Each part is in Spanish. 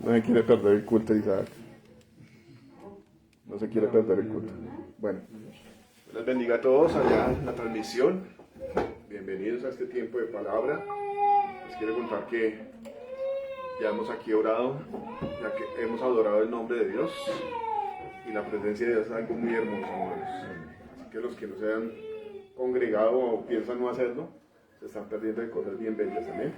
No se quiere perder el culto, Isaac. No se quiere perder el culto. Bueno, les bendiga a todos allá en la transmisión. Bienvenidos a este tiempo de palabra. Les quiero contar que ya hemos aquí orado, ya que hemos adorado el nombre de Dios. Y la presencia de Dios es algo muy hermoso, hermanos. Así que los que no se han congregado o piensan no hacerlo, se están perdiendo de cosas bien bellas. Amén.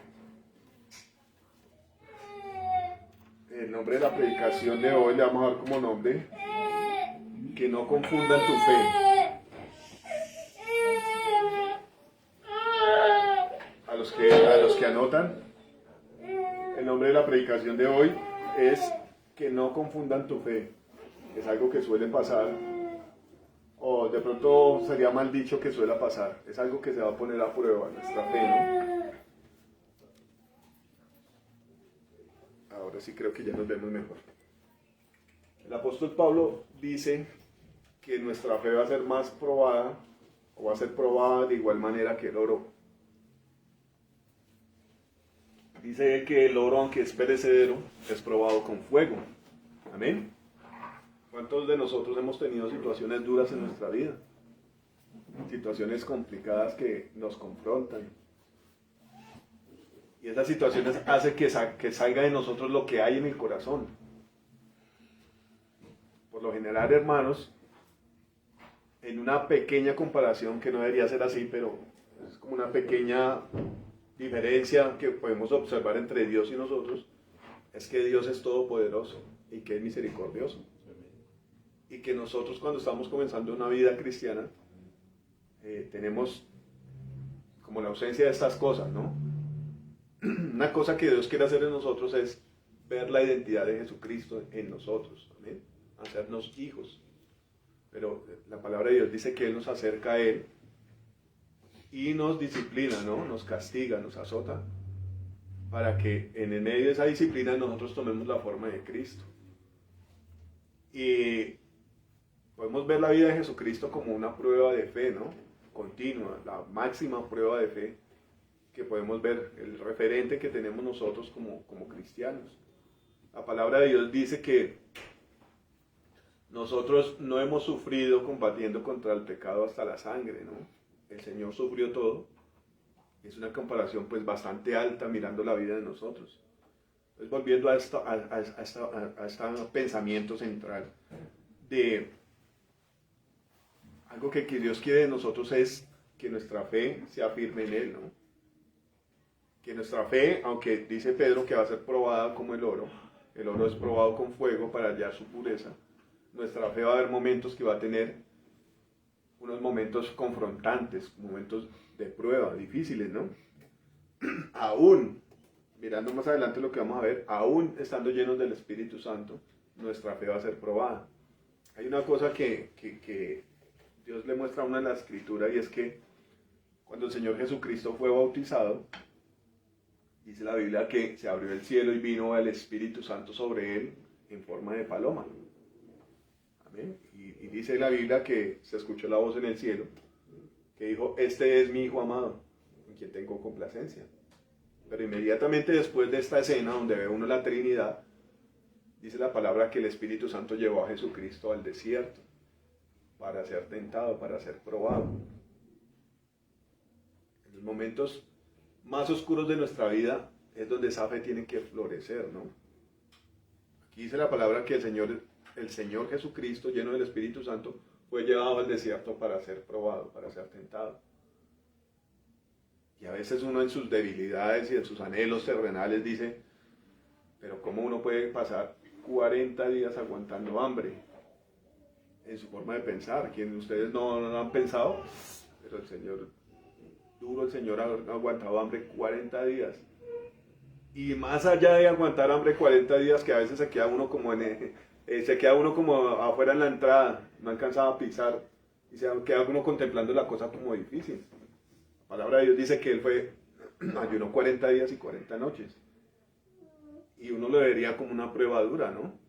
El nombre de la predicación de hoy le vamos a dar como nombre: que no confundan tu fe. A los que anotan, el nombre de la predicación de hoy es que no confundan tu fe. Es algo que suele pasar, o de pronto sería mal dicho que suele pasar. Es algo que se va a poner a prueba, nuestra fe, ¿no? Ahora sí creo que ya nos vemos mejor. El apóstol Pablo dice que nuestra fe va a ser más probada, o va a ser probada de igual manera que el oro. Dice que el oro, aunque es perecedero, es probado con fuego. Amén. ¿Cuántos de nosotros hemos tenido situaciones duras en nuestra vida? Situaciones complicadas que nos confrontan. Y esas situaciones hacen que salga de nosotros lo que hay en el corazón. Por lo general, hermanos, en una pequeña comparación, que no debería ser así, pero es como una pequeña diferencia que podemos observar entre Dios y nosotros, es que Dios es todopoderoso y que es misericordioso. Y que nosotros, cuando estamos comenzando una vida cristiana, tenemos como la ausencia de estas cosas, ¿no? Una cosa que Dios quiere hacer en nosotros es ver la identidad de Jesucristo en nosotros, ¿amén? Hacernos hijos. Pero la palabra de Dios dice que Él nos acerca a Él y nos disciplina, ¿no? Nos castiga, nos azota, para que en el medio de esa disciplina nosotros tomemos la forma de Cristo. Y podemos ver la vida de Jesucristo como una prueba de fe, ¿no? Continua, la máxima prueba de fe que podemos ver, el referente que tenemos nosotros como cristianos. La palabra de Dios dice que nosotros no hemos sufrido combatiendo contra el pecado hasta la sangre, ¿no? El Señor sufrió todo. Es una comparación pues bastante alta mirando la vida de nosotros. Pues volviendo a este pensamiento central de algo que Dios quiere de nosotros, es que nuestra fe sea firme en Él, ¿no? Que nuestra fe, aunque dice Pedro que va a ser probada como el oro es probado con fuego para hallar su pureza, nuestra fe va a haber momentos que va a tener unos momentos confrontantes, momentos de prueba, difíciles, ¿no? Aún, mirando más adelante lo que vamos a ver, aún estando llenos del Espíritu Santo, nuestra fe va a ser probada. Hay una cosa que Dios le muestra a uno en la Escritura, y es que cuando el Señor Jesucristo fue bautizado, dice la Biblia que se abrió el cielo y vino el Espíritu Santo sobre él en forma de paloma. Amén. Y dice la Biblia que se escuchó la voz en el cielo que dijo: este es mi Hijo amado, en quien tengo complacencia. Pero inmediatamente después de esta escena donde ve uno la Trinidad, dice la palabra que el Espíritu Santo llevó a Jesucristo al desierto para ser tentado, para ser probado. En los momentos más oscuros de nuestra vida es donde esa fe tiene que florecer, ¿no? Aquí dice la palabra que el Señor Jesucristo, lleno del Espíritu Santo, fue llevado al desierto para ser probado, para ser tentado. Y a veces uno, en sus debilidades y en sus anhelos terrenales, dice: pero ¿cómo uno puede pasar 40 días aguantando hambre? En su forma de pensar, quienes ustedes no han pensado, pero el Señor ha aguantado hambre 40 días. Y más allá de aguantar hambre 40 días, que a veces se queda uno como afuera en la entrada, no alcanzaba a pisar, y se queda uno contemplando la cosa como difícil. La palabra de Dios dice que Él ayunó 40 días y 40 noches. Y uno lo vería como una prueba dura, ¿no?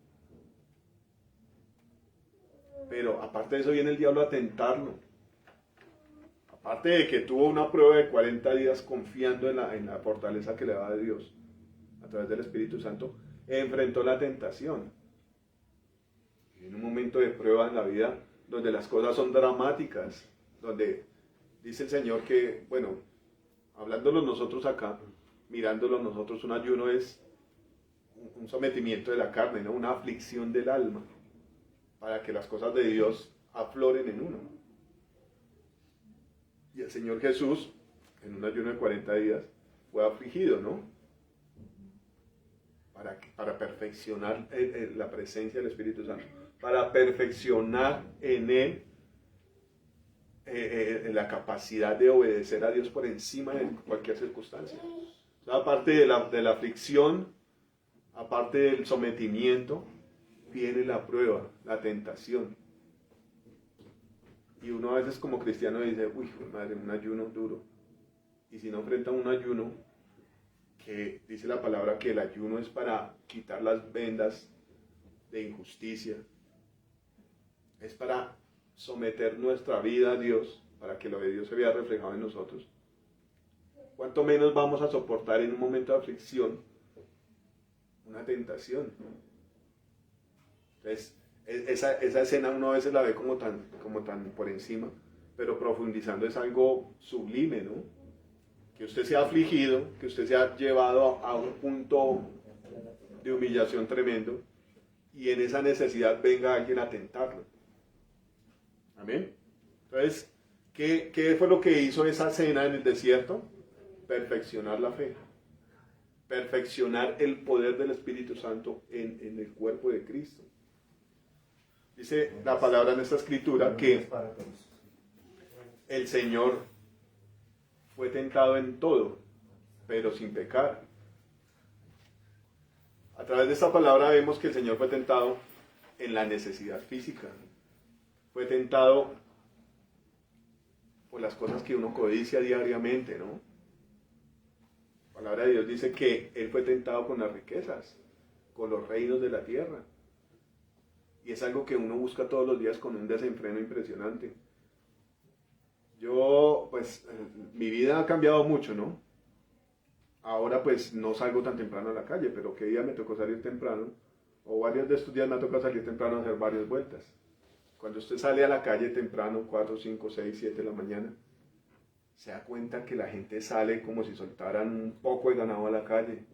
Pero aparte de eso viene el diablo a tentarlo. Aparte de que tuvo una prueba de 40 días confiando en la fortaleza que le da de Dios a través del Espíritu Santo, enfrentó la tentación. Y en un momento de prueba en la vida, donde las cosas son dramáticas, donde dice el Señor que, bueno, hablándolo nosotros acá, mirándolo nosotros, un ayuno es un sometimiento de la carne, ¿no? Una aflicción del alma, para que las cosas de Dios afloren en uno. Y el Señor Jesús, en un ayuno de 40 días, fue afligido, ¿no? Para perfeccionar la presencia del Espíritu Santo, para perfeccionar en Él la capacidad de obedecer a Dios por encima de cualquier circunstancia. O sea, aparte de la aflicción, aparte del sometimiento, viene la prueba, la tentación. Y uno a veces como cristiano dice, uy, madre, un ayuno duro. Y si no enfrenta un ayuno, que dice la palabra que el ayuno es para quitar las vendas de injusticia, es para someter nuestra vida a Dios, para que lo de Dios se vea reflejado en nosotros. ¿Cuánto menos vamos a soportar en un momento de aflicción una tentación? Entonces, esa escena uno a veces la ve como tan por encima, pero profundizando es algo sublime, ¿no? Que usted sea afligido, que usted sea llevado a un punto de humillación tremendo, y en esa necesidad venga alguien a tentarlo. Amén. Entonces, ¿qué fue lo que hizo esa cena en el desierto? Perfeccionar la fe. Perfeccionar el poder del Espíritu Santo en el cuerpo de Cristo. Dice la palabra en esta escritura que el Señor fue tentado en todo, pero sin pecar. A través de esta palabra vemos que el Señor fue tentado en la necesidad física. Fue tentado por las cosas que uno codicia diariamente, ¿no? La palabra de Dios dice que Él fue tentado con las riquezas, con los reinos de la tierra. Y es algo que uno busca todos los días con un desenfreno impresionante. Yo, pues, mi vida ha cambiado mucho, ¿no? Ahora, pues, no salgo tan temprano a la calle, pero qué día me tocó salir temprano, o varios de estos días me ha tocado salir temprano a hacer varias vueltas. Cuando usted sale a la calle temprano, 4, 5, 6, 7 de la mañana, se da cuenta que la gente sale como si soltaran un poco de ganado a la calle.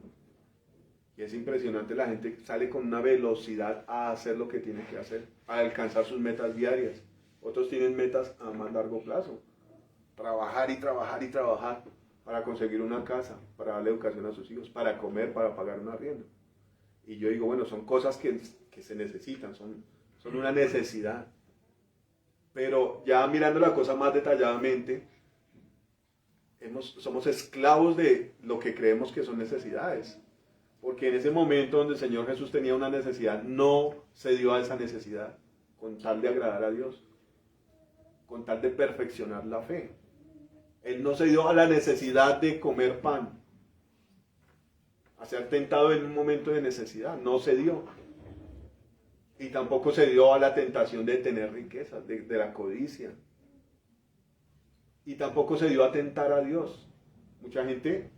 Y es impresionante, la gente sale con una velocidad a hacer lo que tiene que hacer, a alcanzar sus metas diarias. Otros tienen metas a más largo plazo. Trabajar y trabajar y trabajar para conseguir una casa, para darle educación a sus hijos, para comer, para pagar un arriendo. Y yo digo, bueno, son cosas que se necesitan, son una necesidad. Pero ya mirando la cosa más detalladamente, somos esclavos de lo que creemos que son necesidades. Porque en ese momento donde el Señor Jesús tenía una necesidad, no se dio a esa necesidad con tal de agradar a Dios, con tal de perfeccionar la fe. Él no se dio a la necesidad de comer pan, a ser tentado en un momento de necesidad, no se dio. Y tampoco se dio a la tentación de tener riquezas, de la codicia. Y tampoco se dio a tentar a Dios. Mucha gente,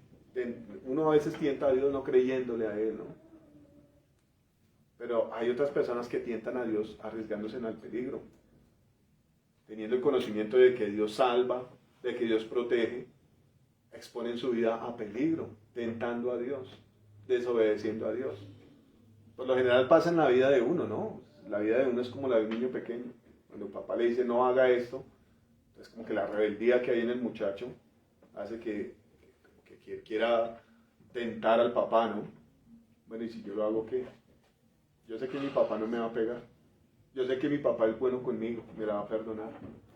uno a veces tienta a Dios no creyéndole a Él, ¿no? Pero hay otras personas que tientan a Dios arriesgándose en el peligro, teniendo el conocimiento de que Dios salva, de que Dios protege, exponen su vida a peligro, tentando a Dios, desobedeciendo a Dios. Por lo general pasa en la vida de uno, ¿no? La vida de uno es como la de un niño pequeño. Cuando el papá le dice no haga esto, es como que la rebeldía que hay en el muchacho hace que quiera tentar al papá, ¿no? Bueno, y si yo lo hago, ¿qué? Yo sé que mi papá no me va a pegar. Yo sé que mi papá es bueno conmigo, me la va a perdonar.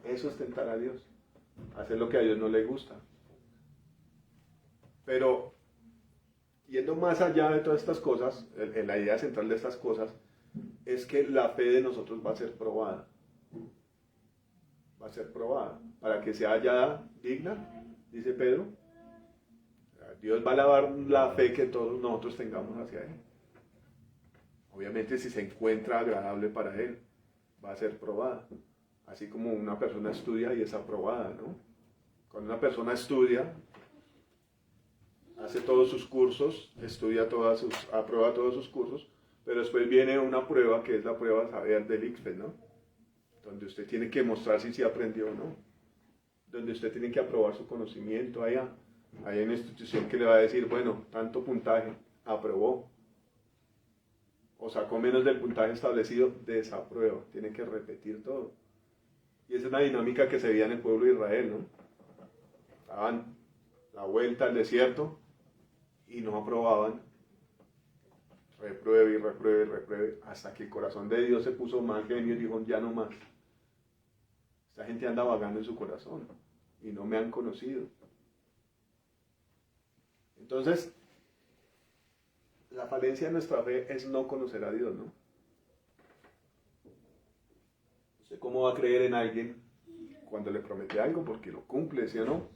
Eso es tentar a Dios, hacer lo que a Dios no le gusta. Pero, yendo más allá de todas estas cosas, la idea central de estas cosas es que la fe de nosotros va a ser probada. Va a ser probada para que sea hallada digna, dice Pedro. Dios va a lavar la fe que todos nosotros tengamos hacia Él. Obviamente, si se encuentra agradable para Él, va a ser probada. Así como una persona estudia y es aprobada, ¿no? Cuando una persona estudia, hace todos sus cursos, aprueba todos sus cursos, pero después viene una prueba que es la prueba saber del ICFES, ¿no? Donde usted tiene que mostrar si aprendió o no, donde usted tiene que aprobar su conocimiento allá. Hay una institución que le va a decir, bueno, tanto puntaje, aprobó, o sacó menos del puntaje establecido, desaprueba, tiene que repetir todo. Y esa es una dinámica que se veía en el pueblo de Israel, ¿no? Daban la vuelta al desierto y no aprobaban, repruebe y repruebe y repruebe, hasta que el corazón de Dios se puso más genio y dijo, ya no más. Esta gente anda vagando en su corazón y no me han conocido. Entonces, la falencia de nuestra fe es no conocer a Dios, ¿no? ¿Usted cómo va a creer en alguien cuando le promete algo? Porque lo cumple, ¿sí o no?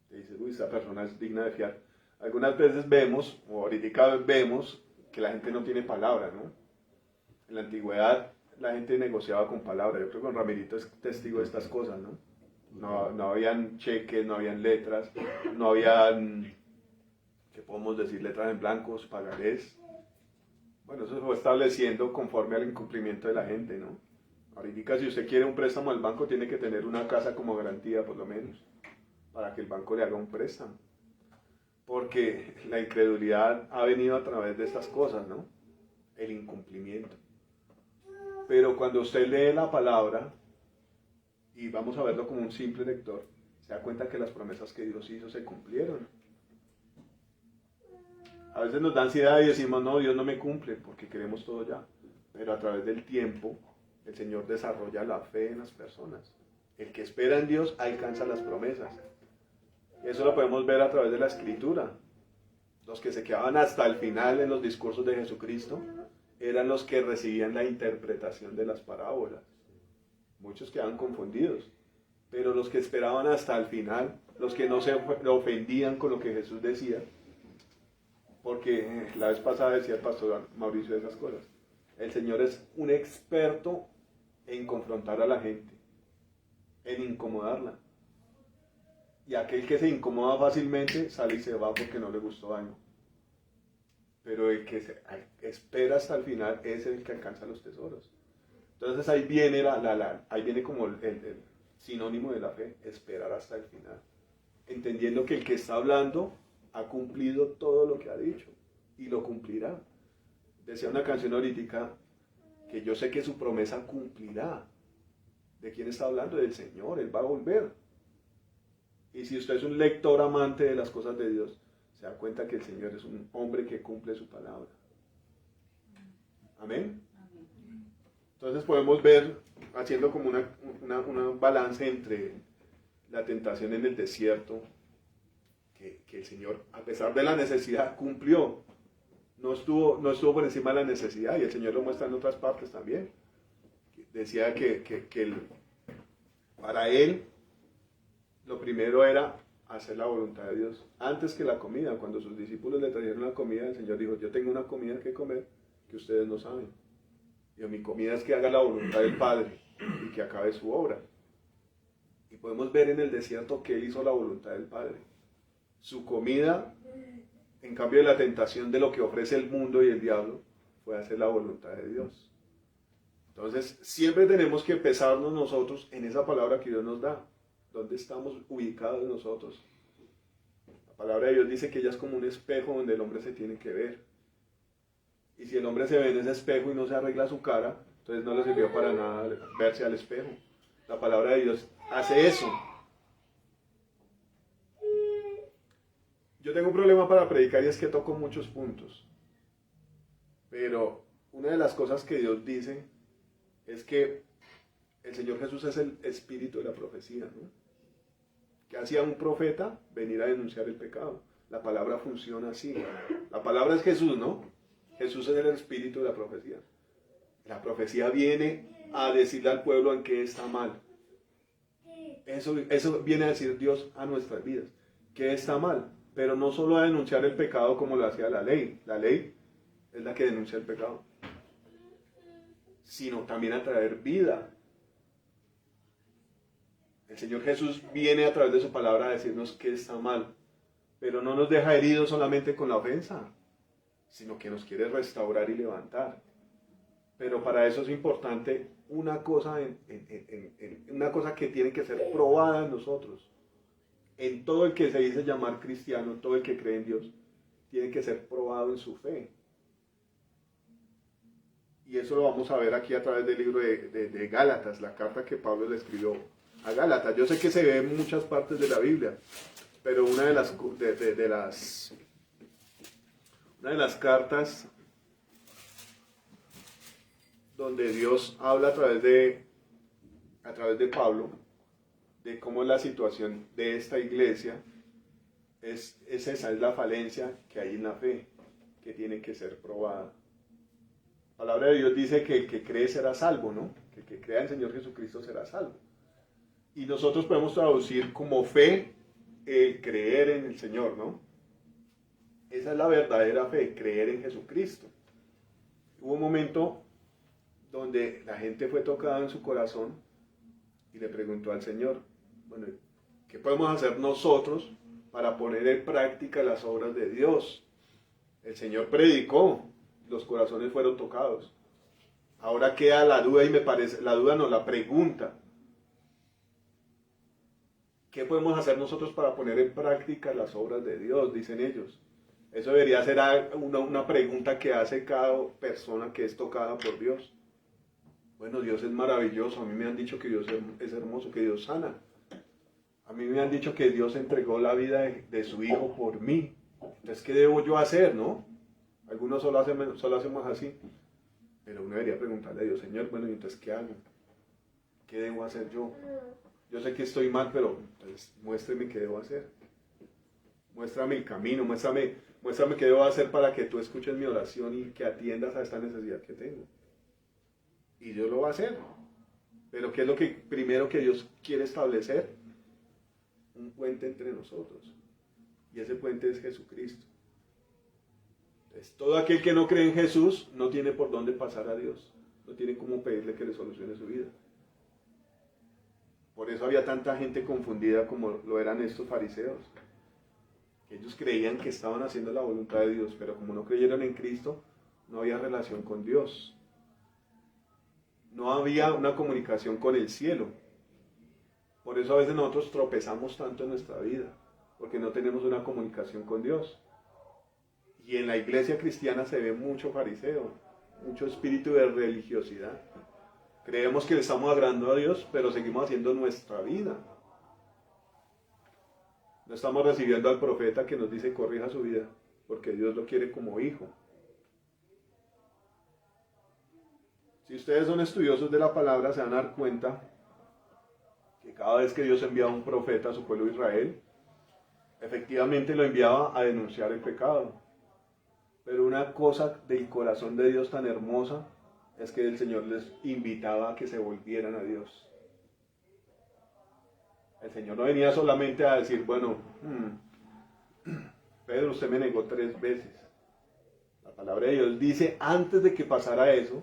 Te dice, uy, esta persona es digna de fiar. Algunas veces vemos, o ahorita vemos, que la gente no tiene palabra, ¿no? En la antigüedad la gente negociaba con palabra. Yo creo que con Ramirito es testigo de estas cosas, ¿no? No habían cheques, no habían letras, no habían, ¿qué podemos decir? Letras en blancos, pagarés. Bueno, eso se fue estableciendo conforme al incumplimiento de la gente, ¿no? Ahorita si usted quiere un préstamo al banco tiene que tener una casa como garantía por lo menos, para que el banco le haga un préstamo. Porque la incredulidad ha venido a través de estas cosas, ¿no? El incumplimiento. Pero cuando usted lee la palabra, y vamos a verlo como un simple lector, se da cuenta que las promesas que Dios hizo se cumplieron. A veces nos da ansiedad y decimos, no, Dios no me cumple, porque queremos todo ya. Pero a través del tiempo, el Señor desarrolla la fe en las personas. El que espera en Dios alcanza las promesas. Y eso lo podemos ver a través de la Escritura. Los que se quedaban hasta el final en los discursos de Jesucristo eran los que recibían la interpretación de las parábolas. Muchos quedaban confundidos, pero los que esperaban hasta el final, los que no se ofendían con lo que Jesús decía, porque la vez pasada decía el pastor Mauricio esas cosas, el Señor es un experto en confrontar a la gente, en incomodarla. Y aquel que se incomoda fácilmente sale y se va porque no le gustó algo. Pero el que espera hasta el final es el que alcanza los tesoros. Entonces ahí viene, ahí viene como el sinónimo de la fe, esperar hasta el final. Entendiendo que el que está hablando ha cumplido todo lo que ha dicho y lo cumplirá. Decía una canción ahorita que yo sé que su promesa cumplirá. ¿De quién está hablando? Del Señor, Él va a volver. Y si usted es un lector amante de las cosas de Dios, se da cuenta que el Señor es un hombre que cumple su palabra. Amén. Entonces podemos ver, haciendo como una balance entre la tentación en el desierto, que el Señor, a pesar de la necesidad, cumplió. No estuvo por encima de la necesidad, y el Señor lo muestra en otras partes también. Decía que para Él, lo primero era hacer la voluntad de Dios. Antes que la comida, cuando sus discípulos le trajeron la comida, el Señor dijo, yo tengo una comida que comer que ustedes no saben. Y mi comida es que haga la voluntad del Padre y que acabe su obra. Y podemos ver en el desierto que Él hizo la voluntad del Padre. Su comida, en cambio de la tentación de lo que ofrece el mundo y el diablo, fue hacer la voluntad de Dios. Entonces, siempre tenemos que pesarnos nosotros en esa palabra que Dios nos da. ¿Dónde estamos ubicados nosotros? La palabra de Dios dice que ella es como un espejo donde el hombre se tiene que ver. Y si el hombre se ve en ese espejo y no se arregla su cara, entonces no le sirvió para nada verse al espejo. La palabra de Dios hace eso. Yo tengo un problema para predicar y es que toco muchos puntos. Pero una de las cosas que Dios dice es que el Señor Jesús es el espíritu de la profecía, ¿no? ¿Qué hacía un profeta? Venir a denunciar el pecado. La palabra funciona así. La palabra es Jesús, ¿no? Jesús es el espíritu de la profecía. La profecía viene a decirle al pueblo en qué está mal. Eso viene a decir Dios a nuestras vidas. ¿Qué está mal? Pero no solo a denunciar el pecado como lo hacía la ley. La ley es la que denuncia el pecado. Sino también a traer vida. El Señor Jesús viene a través de su palabra a decirnos qué está mal. pero no nos deja heridos solamente con la ofensa, sino que nos quiere restaurar y levantar. Pero para eso es importante una cosa, una cosa que tiene que ser probada en nosotros. En todo el que se dice llamar cristiano, todo el que cree en Dios, tiene que ser probado en su fe. Y eso lo vamos a ver aquí a través del libro de Gálatas, la carta que Pablo le escribió a Gálatas. Yo sé que se ve en muchas partes de la Biblia, pero una de las cartas donde Dios habla a través de Pablo de cómo es la situación de esta iglesia, es esa, es la falencia que hay en la fe, que tiene que ser probada. La palabra de Dios dice que el que cree será salvo, ¿no? Que el que crea en el Señor Jesucristo será salvo. Y nosotros podemos traducir como fe el creer en el Señor, ¿no? Esa es la verdadera fe, creer en Jesucristo. Hubo un momento donde la gente fue tocada en su corazón y le preguntó al Señor, bueno, ¿qué podemos hacer nosotros para poner en práctica las obras de Dios? El Señor predicó, los corazones fueron tocados. Ahora queda la duda, y me parece, la duda no, la pregunta. ¿Qué podemos hacer nosotros para poner en práctica las obras de Dios? Dicen ellos. Eso debería ser una pregunta que hace cada persona que es tocada por Dios. Bueno, Dios es maravilloso. A mí me han dicho que Dios es hermoso, que Dios sana. A mí me han dicho que Dios entregó la vida de su Hijo por mí. Entonces, ¿qué debo yo hacer, no? Algunos solo hacemos así. Pero uno debería preguntarle a Dios, Señor, bueno, ¿y entonces qué hago? ¿Qué debo hacer yo? Yo sé que estoy mal, pero entonces, muéstrame qué debo hacer. Muéstrame el camino, muéstrame qué debo hacer para que tú escuches mi oración y que atiendas a esta necesidad que tengo. Y Dios lo va a hacer. Pero ¿qué es lo que primero que Dios quiere establecer? Un puente entre nosotros. Y ese puente es Jesucristo. Entonces, todo aquel que no cree en Jesús no tiene por dónde pasar a Dios. No tiene cómo pedirle que le solucione su vida. Por eso había tanta gente confundida como lo eran estos fariseos. Ellos creían que estaban haciendo la voluntad de Dios, pero como no creyeron en Cristo, no había relación con Dios. No había una comunicación con el cielo. Por eso a veces nosotros tropezamos tanto en nuestra vida, porque no tenemos una comunicación con Dios. Y en la iglesia cristiana se ve mucho fariseo, mucho espíritu de religiosidad. Creemos que le estamos agradando a Dios, pero seguimos haciendo nuestra vida. No estamos recibiendo al profeta que nos dice corrija su vida, porque Dios lo quiere como hijo. Si ustedes son estudiosos de la palabra, se van a dar cuenta que cada vez que Dios enviaba un profeta a su pueblo Israel, efectivamente lo enviaba a denunciar el pecado. Pero una cosa del corazón de Dios tan hermosa es que el Señor les invitaba a que se volvieran a Dios. El Señor no venía solamente a decir, bueno, Pedro, usted me negó 3 veces. La palabra de Dios dice, antes de que pasara eso,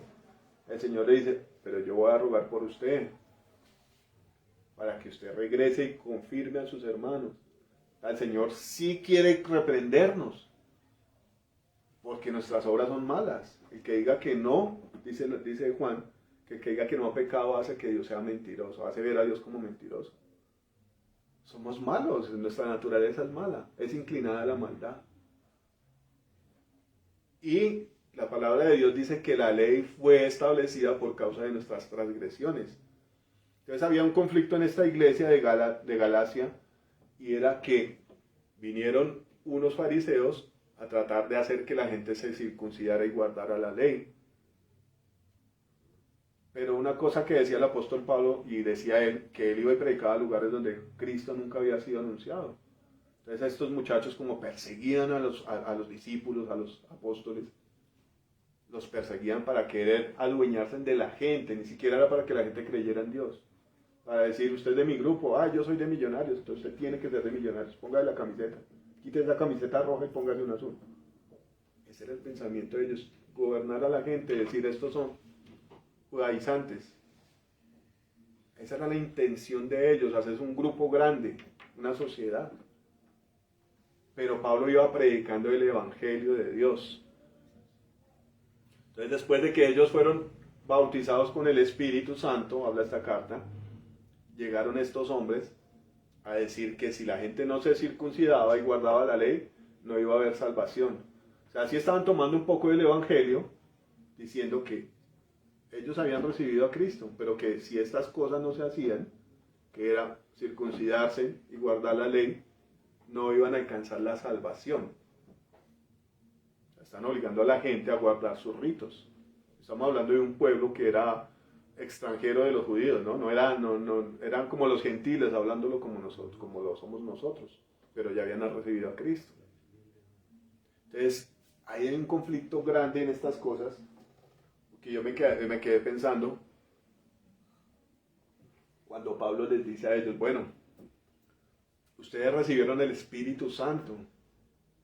el Señor le dice, pero yo voy a rogar por usted, para que usted regrese y confirme a sus hermanos. El Señor sí quiere reprendernos, porque nuestras obras son malas. El que diga que no, dice Juan, que el que diga que no ha pecado hace que Dios sea mentiroso, hace ver a Dios como mentiroso. Somos malos, nuestra naturaleza es mala, es inclinada a la maldad. Y la palabra de Dios dice que la ley fue establecida por causa de nuestras transgresiones. Entonces había un conflicto en esta iglesia de Galacia, y era que vinieron unos fariseos a tratar de hacer que la gente se circuncidara y guardara la ley. Pero una cosa que decía el apóstol Pablo, y decía él, que él iba y predicaba a lugares donde Cristo nunca había sido anunciado. Entonces a estos muchachos, como perseguían a los discípulos, a los apóstoles, los perseguían para querer adueñarse de la gente, ni siquiera era para que la gente creyera en Dios. Para decir, usted es de mi grupo, yo soy de Millonarios, entonces usted tiene que ser de Millonarios, póngale la camiseta, quítese la camiseta roja y póngale una azul. Ese era el pensamiento de ellos, gobernar a la gente, decir, estos son judaizantes. Esa era la intención de ellos, hacer un grupo grande, una sociedad. pero Pablo iba predicando el Evangelio de Dios. Entonces, después de que ellos fueron bautizados con el Espíritu Santo, habla esta carta, llegaron estos hombres a decir que si la gente no se circuncidaba y guardaba la ley, no iba a haber salvación. O sea, sí estaban tomando un poco del Evangelio, diciendo que ellos habían recibido a Cristo, pero que si estas cosas no se hacían, que era circuncidarse y guardar la ley, no iban a alcanzar la salvación. Están obligando a la gente a guardar sus ritos. Estamos hablando de un pueblo que era extranjero de los judíos, ¿no? No eran como los gentiles, hablándolo como nosotros, como lo somos nosotros, pero ya habían recibido a Cristo. Entonces, hay un conflicto grande en estas cosas, que yo me quedé pensando, cuando Pablo les dice a ellos, bueno, ustedes recibieron el Espíritu Santo,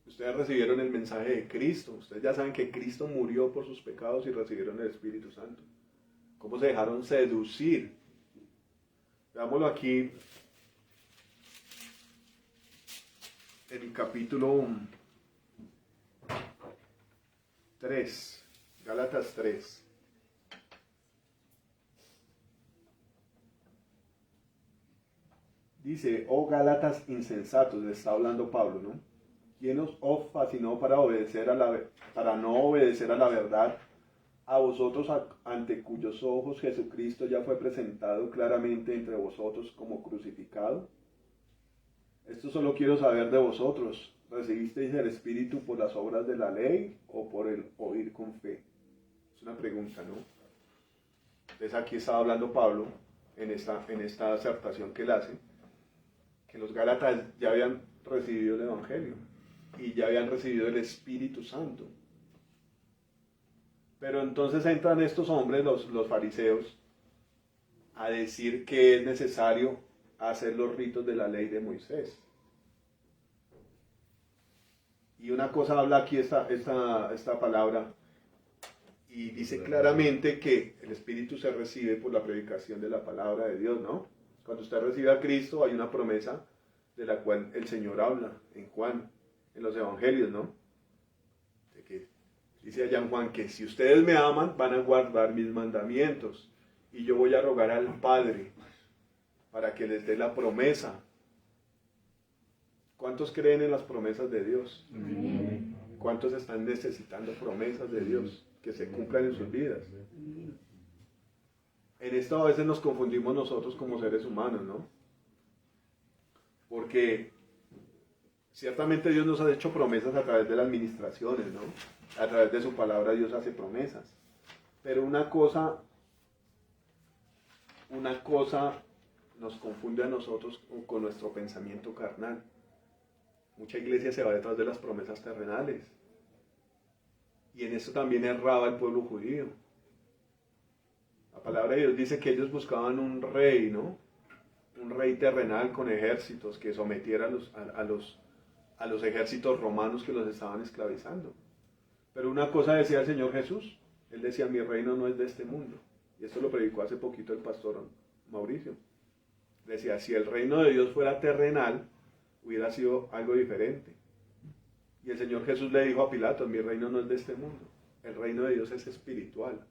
ustedes recibieron el mensaje de Cristo, ustedes ya saben que Cristo murió por sus pecados y recibieron el Espíritu Santo. ¿Cómo se dejaron seducir? Veámoslo aquí en el capítulo 3, Gálatas 3. Dice, oh Gálatas insensatos, le está hablando Pablo, ¿no? ¿Quién os fascinó para no obedecer a la verdad? A vosotros ante cuyos ojos Jesucristo ya fue presentado claramente entre vosotros como crucificado. Esto solo quiero saber de vosotros. ¿Recibisteis el Espíritu por las obras de la ley o por el oír con fe? Es una pregunta, ¿no? Entonces aquí está hablando Pablo en esta acertación que él hace, que los Gálatas ya habían recibido el Evangelio y ya habían recibido el Espíritu Santo. Pero entonces entran estos hombres, los fariseos, a decir que es necesario hacer los ritos de la ley de Moisés. Y una cosa habla aquí esta palabra, y dice claramente que el Espíritu se recibe por la predicación de la palabra de Dios, ¿no? Cuando usted recibe a Cristo hay una promesa de la cual el Señor habla en Juan, en los Evangelios, ¿no? De que dice allá en Juan que si ustedes me aman van a guardar mis mandamientos y yo voy a rogar al Padre para que les dé la promesa. ¿Cuántos creen en las promesas de Dios? Amén. ¿Cuántos están necesitando promesas de Dios que se cumplan en sus vidas? En esto a veces nos confundimos nosotros como seres humanos, ¿no? Porque ciertamente Dios nos ha hecho promesas a través de las ministraciones, ¿no? A través de su palabra Dios hace promesas. Pero una cosa nos confunde a nosotros con nuestro pensamiento carnal. Mucha iglesia se va detrás de las promesas terrenales. Y en eso también erraba el pueblo judío. La palabra de Dios dice que ellos buscaban un rey, ¿no? Un rey terrenal con ejércitos que sometiera a los ejércitos romanos que los estaban esclavizando. Pero una cosa decía el Señor Jesús. Él decía, mi reino no es de este mundo. Y esto lo predicó hace poquito el pastor Mauricio. Decía, si el reino de Dios fuera terrenal, hubiera sido algo diferente. Y el Señor Jesús le dijo a Pilato, mi reino no es de este mundo, el reino de Dios es espiritual.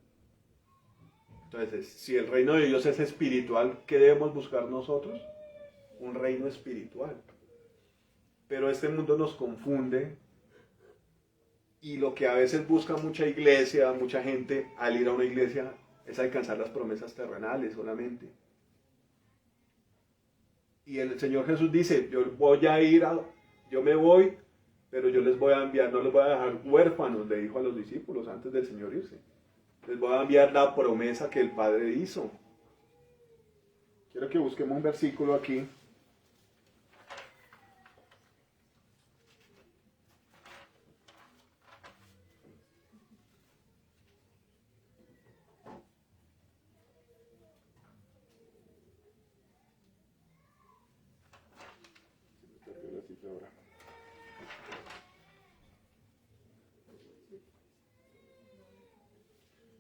Entonces, si el reino de Dios es espiritual, ¿qué debemos buscar nosotros? Un reino espiritual. Pero este mundo nos confunde y lo que a veces busca mucha iglesia, mucha gente al ir a una iglesia es alcanzar las promesas terrenales solamente. Y el Señor Jesús dice, yo me voy, pero yo les voy a enviar, no les voy a dejar huérfanos, le dijo a los discípulos antes del Señor irse. Les voy a enviar la promesa que el Padre hizo. Quiero que busquemos un versículo aquí.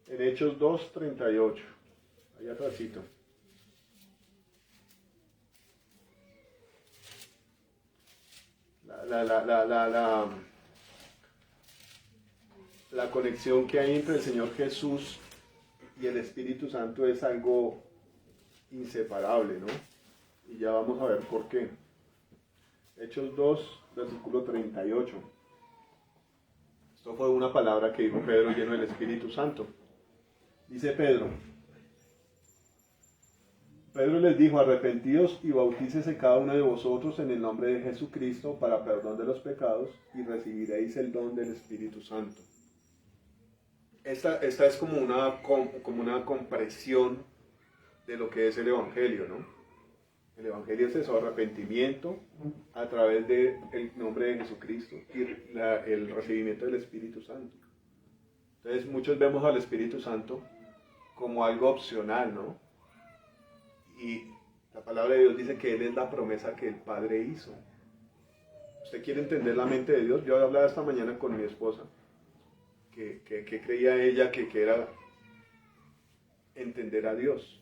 En Hechos 2:38, ahí atrásito. la conexión que hay entre el Señor Jesús y el Espíritu Santo es algo inseparable, ¿no? Y ya vamos a ver por qué. Hechos 2, versículo 38. Esto fue una palabra que dijo Pedro lleno del Espíritu Santo. Dice Pedro les dijo, arrepentidos y bautícese cada uno de vosotros en el nombre de Jesucristo para perdón de los pecados y recibiréis el don del Espíritu Santo. Esta es como una compresión de lo que es el Evangelio, ¿no? El Evangelio es eso, arrepentimiento a través del nombre de Jesucristo y el recibimiento del Espíritu Santo. Entonces muchos vemos al Espíritu Santo como algo opcional, ¿no? Y la palabra de Dios dice que Él es la promesa que el Padre hizo. ¿Usted quiere entender la mente de Dios? Yo hablaba esta mañana con mi esposa, que creía ella que era entender a Dios.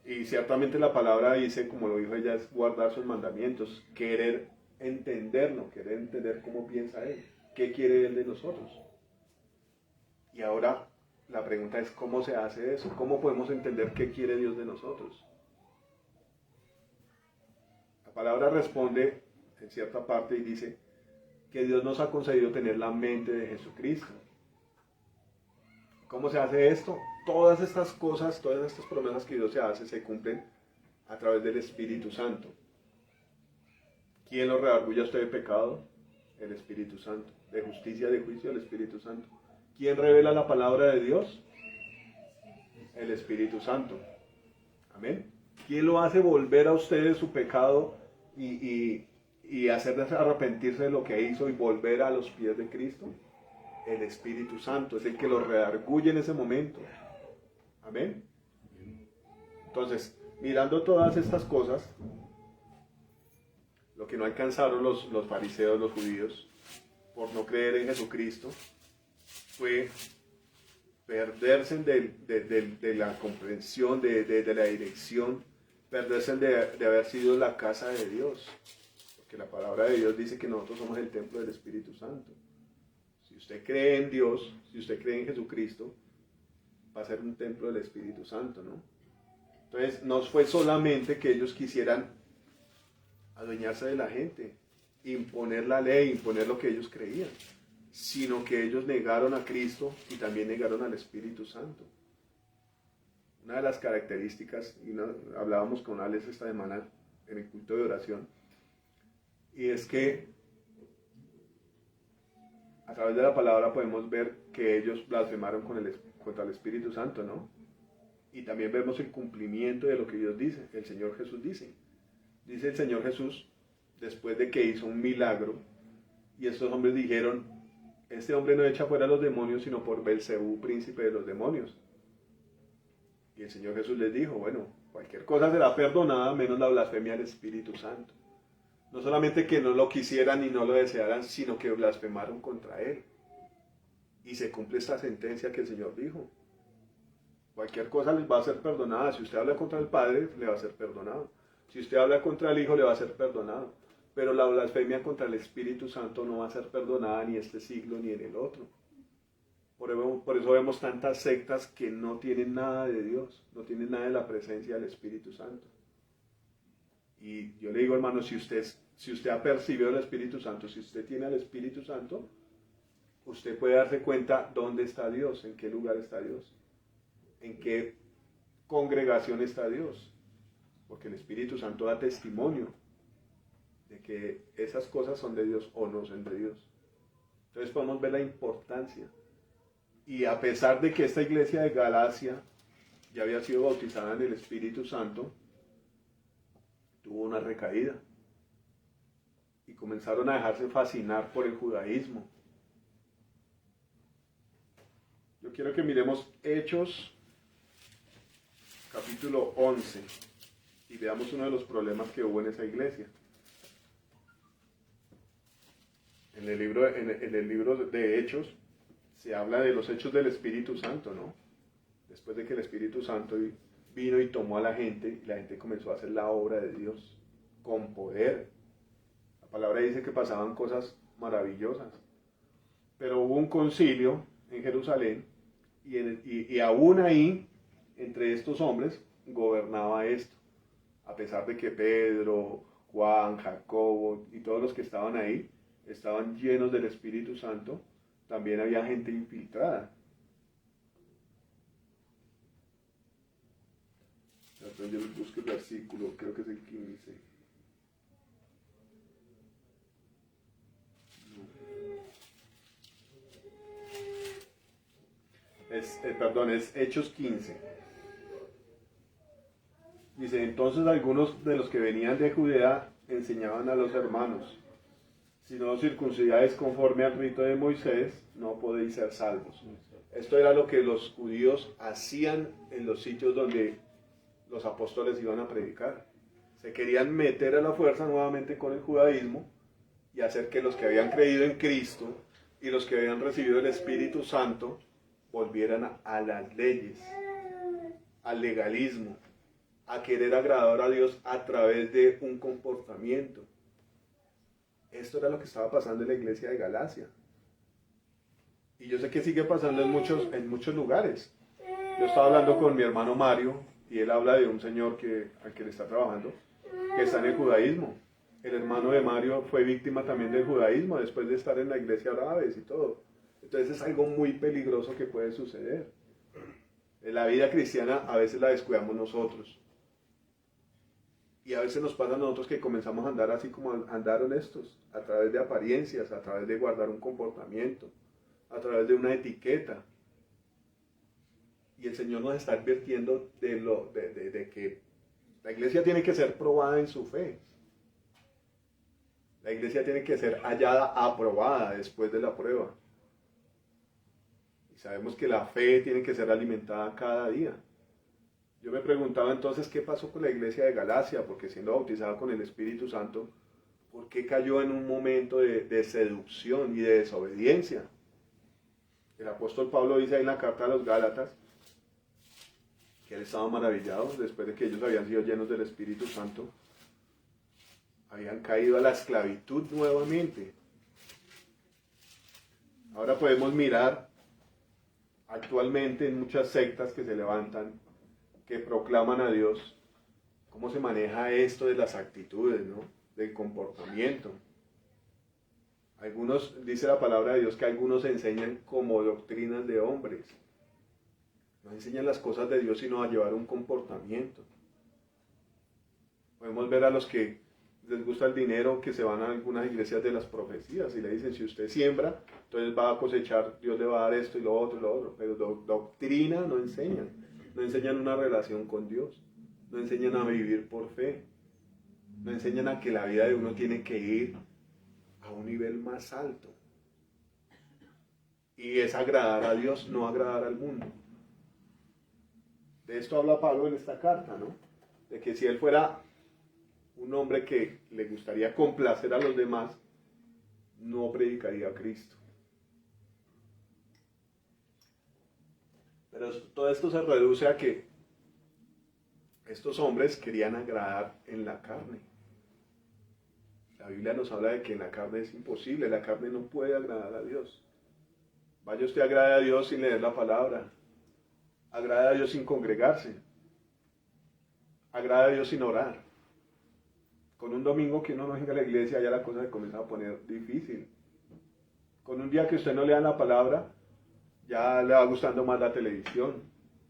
Y ciertamente la palabra dice, como lo dijo ella, es guardar sus mandamientos, querer entenderlo, querer entender cómo piensa Él, qué quiere Él de nosotros. Y ahora la pregunta es, ¿cómo se hace eso? ¿Cómo podemos entender qué quiere Dios de nosotros? La palabra responde en cierta parte y dice que Dios nos ha concedido tener la mente de Jesucristo. ¿Cómo se hace esto? Todas estas cosas, todas estas promesas que Dios se hace, se cumplen a través del Espíritu Santo. ¿Quién lo redarguye a usted de pecado? El Espíritu Santo. De justicia, de juicio, el Espíritu Santo. ¿Quién revela la palabra de Dios? El Espíritu Santo. Amén. ¿Quién lo hace volver a usted de su pecado y hacerle arrepentirse de lo que hizo y volver a los pies de Cristo? El Espíritu Santo es el que lo redarguye en ese momento. Amén. Entonces, mirando todas estas cosas, lo que no alcanzaron los fariseos, los judíos, por no creer en Jesucristo, fue perderse de la comprensión, de la dirección, perderse de haber sido la casa de Dios. Porque la palabra de Dios dice que nosotros somos el templo del Espíritu Santo. Si usted cree en Dios, si usted cree en Jesucristo, va a ser un templo del Espíritu Santo, ¿no? Entonces, no fue solamente que ellos quisieran adueñarse de la gente, imponer la ley, imponer lo que ellos creían, sino que ellos negaron a Cristo y también negaron al Espíritu Santo. Una de las características, y hablábamos con Alex esta semana en el culto de oración, y es que a través de la palabra podemos ver que ellos blasfemaron contra el Espíritu Santo, ¿no? Y también vemos el cumplimiento de lo que Dios dice, el Señor Jesús dice. Dice el Señor Jesús, después de que hizo un milagro, y estos hombres dijeron, este hombre no echa fuera a los demonios, sino por Belcebú, príncipe de los demonios. Y el Señor Jesús les dijo, bueno, cualquier cosa será perdonada, menos la blasfemia al Espíritu Santo. No solamente que no lo quisieran y no lo desearan, sino que blasfemaron contra Él. Y se cumple esta sentencia que el Señor dijo. Cualquier cosa les va a ser perdonada. Si usted habla contra el Padre, le va a ser perdonado. Si usted habla contra el Hijo, le va a ser perdonado. Pero la blasfemia contra el Espíritu Santo no va a ser perdonada ni en este siglo ni en el otro. Por eso vemos tantas sectas que no tienen nada de Dios, no tienen nada de la presencia del Espíritu Santo. Y yo le digo, hermano, si usted ha percibido el Espíritu Santo, si usted tiene al Espíritu Santo, usted puede darse cuenta dónde está Dios, en qué lugar está Dios, en qué congregación está Dios. Porque el Espíritu Santo da testimonio de que esas cosas son de Dios o no son de Dios. Entonces podemos ver la importancia. Y a pesar de que esta iglesia de Galacia ya había sido bautizada en el Espíritu Santo, tuvo una recaída. Y comenzaron a dejarse fascinar por el judaísmo. Yo quiero que miremos Hechos, capítulo 11, y veamos uno de los problemas que hubo en esa iglesia. En el libro de Hechos se habla de los hechos del Espíritu Santo, ¿no? Después de que el Espíritu Santo vino y tomó a la gente, y la gente comenzó a hacer la obra de Dios con poder. La palabra dice que pasaban cosas maravillosas. Pero hubo un concilio en Jerusalén y aún ahí, entre estos hombres, gobernaba esto. A pesar de que Pedro, Juan, Jacobo y todos los que estaban ahí estaban llenos del Espíritu Santo, también había gente infiltrada. Yo busco el versículo, creo que es el 15. Es Hechos 15. Dice, entonces algunos de los que venían de Judea enseñaban a los hermanos, si no os circuncidáis conforme al rito de Moisés, no podéis ser salvos. Esto era lo que los judíos hacían en los sitios donde los apóstoles iban a predicar. Se querían meter a la fuerza nuevamente con el judaísmo y hacer que los que habían creído en Cristo y los que habían recibido el Espíritu Santo volvieran a las leyes, al legalismo, a querer agradar a Dios a través de un comportamiento. Esto era lo que estaba pasando en la iglesia de Galacia. Y yo sé que sigue pasando en muchos lugares. Yo estaba hablando con mi hermano Mario y él habla de un señor al que le está trabajando, que está en el judaísmo. El hermano de Mario fue víctima también del judaísmo después de estar en la iglesia Árabes y todo. Entonces es algo muy peligroso que puede suceder. En la vida cristiana a veces la descuidamos nosotros. Y a veces nos pasa a nosotros que comenzamos a andar así como andar honestos, a través de apariencias, a través de guardar un comportamiento, a través de una etiqueta. Y el Señor nos está advirtiendo de que la iglesia tiene que ser probada en su fe. La iglesia tiene que ser hallada, aprobada después de la prueba. Y sabemos que la fe tiene que ser alimentada cada día. Yo me preguntaba entonces qué pasó con la iglesia de Galacia, porque siendo bautizada con el Espíritu Santo, ¿por qué cayó en un momento de seducción y de desobediencia? El apóstol Pablo dice ahí en la carta a los Gálatas que él estaba maravillado después de que ellos habían sido llenos del Espíritu Santo, habían caído a la esclavitud nuevamente. Ahora podemos mirar actualmente en muchas sectas que se levantan, que proclaman a Dios, cómo se maneja esto de las actitudes, ¿no? Del comportamiento. Algunos, dice la palabra de Dios, que algunos enseñan como doctrinas de hombres. No enseñan las cosas de Dios, sino a llevar un comportamiento. Podemos ver a los que les gusta el dinero, que se van a algunas iglesias de las profecías y le dicen, si usted siembra, entonces va a cosechar, Dios le va a dar esto y lo otro, pero doctrina no enseñan. No enseñan una relación con Dios, no enseñan a vivir por fe, no enseñan a que la vida de uno tiene que ir a un nivel más alto. Y es agradar a Dios, no agradar al mundo. De esto habla Pablo en esta carta, ¿no? De que si él fuera un hombre que le gustaría complacer a los demás, no predicaría a Cristo. Pero todo esto se reduce a que estos hombres querían agradar en la carne. La Biblia nos habla de que en la carne es imposible, la carne no puede agradar a Dios. Vaya usted a agradar a Dios sin leer la palabra, agrada a Dios sin congregarse, agrada a Dios sin orar. Con un domingo que uno no venga a la iglesia, ya la cosa se comienza a poner difícil. Con un día que usted no lea la palabra, ya le va gustando más la televisión.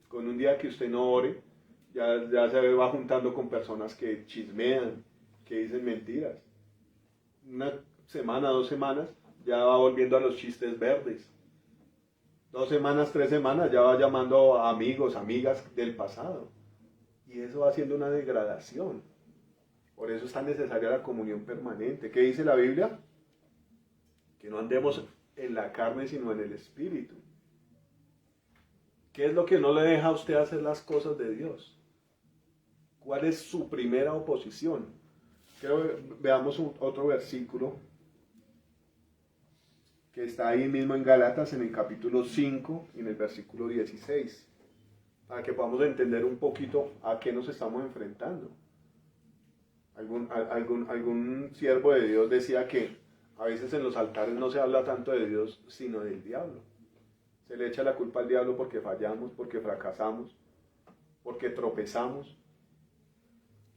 Con un día que usted no ore, ya se va juntando con personas que chismean, que dicen mentiras. Una semana, 2 semanas, ya va volviendo a los chistes verdes. 2 semanas, 3 semanas, ya va llamando a amigos, amigas del pasado. Y eso va haciendo una degradación. Por eso es tan necesaria la comunión permanente. ¿Qué dice la Biblia? Que no andemos en la carne, sino en el Espíritu. ¿Qué es lo que no le deja a usted hacer las cosas de Dios? ¿Cuál es su primera oposición? Quiero que veamos otro versículo que está ahí mismo en Gálatas, en el capítulo 5, en el versículo 16, para que podamos entender un poquito a qué nos estamos enfrentando. Algún siervo de Dios decía que a veces en los altares no se habla tanto de Dios, sino del diablo. Se le echa la culpa al diablo porque fallamos, porque fracasamos, porque tropezamos.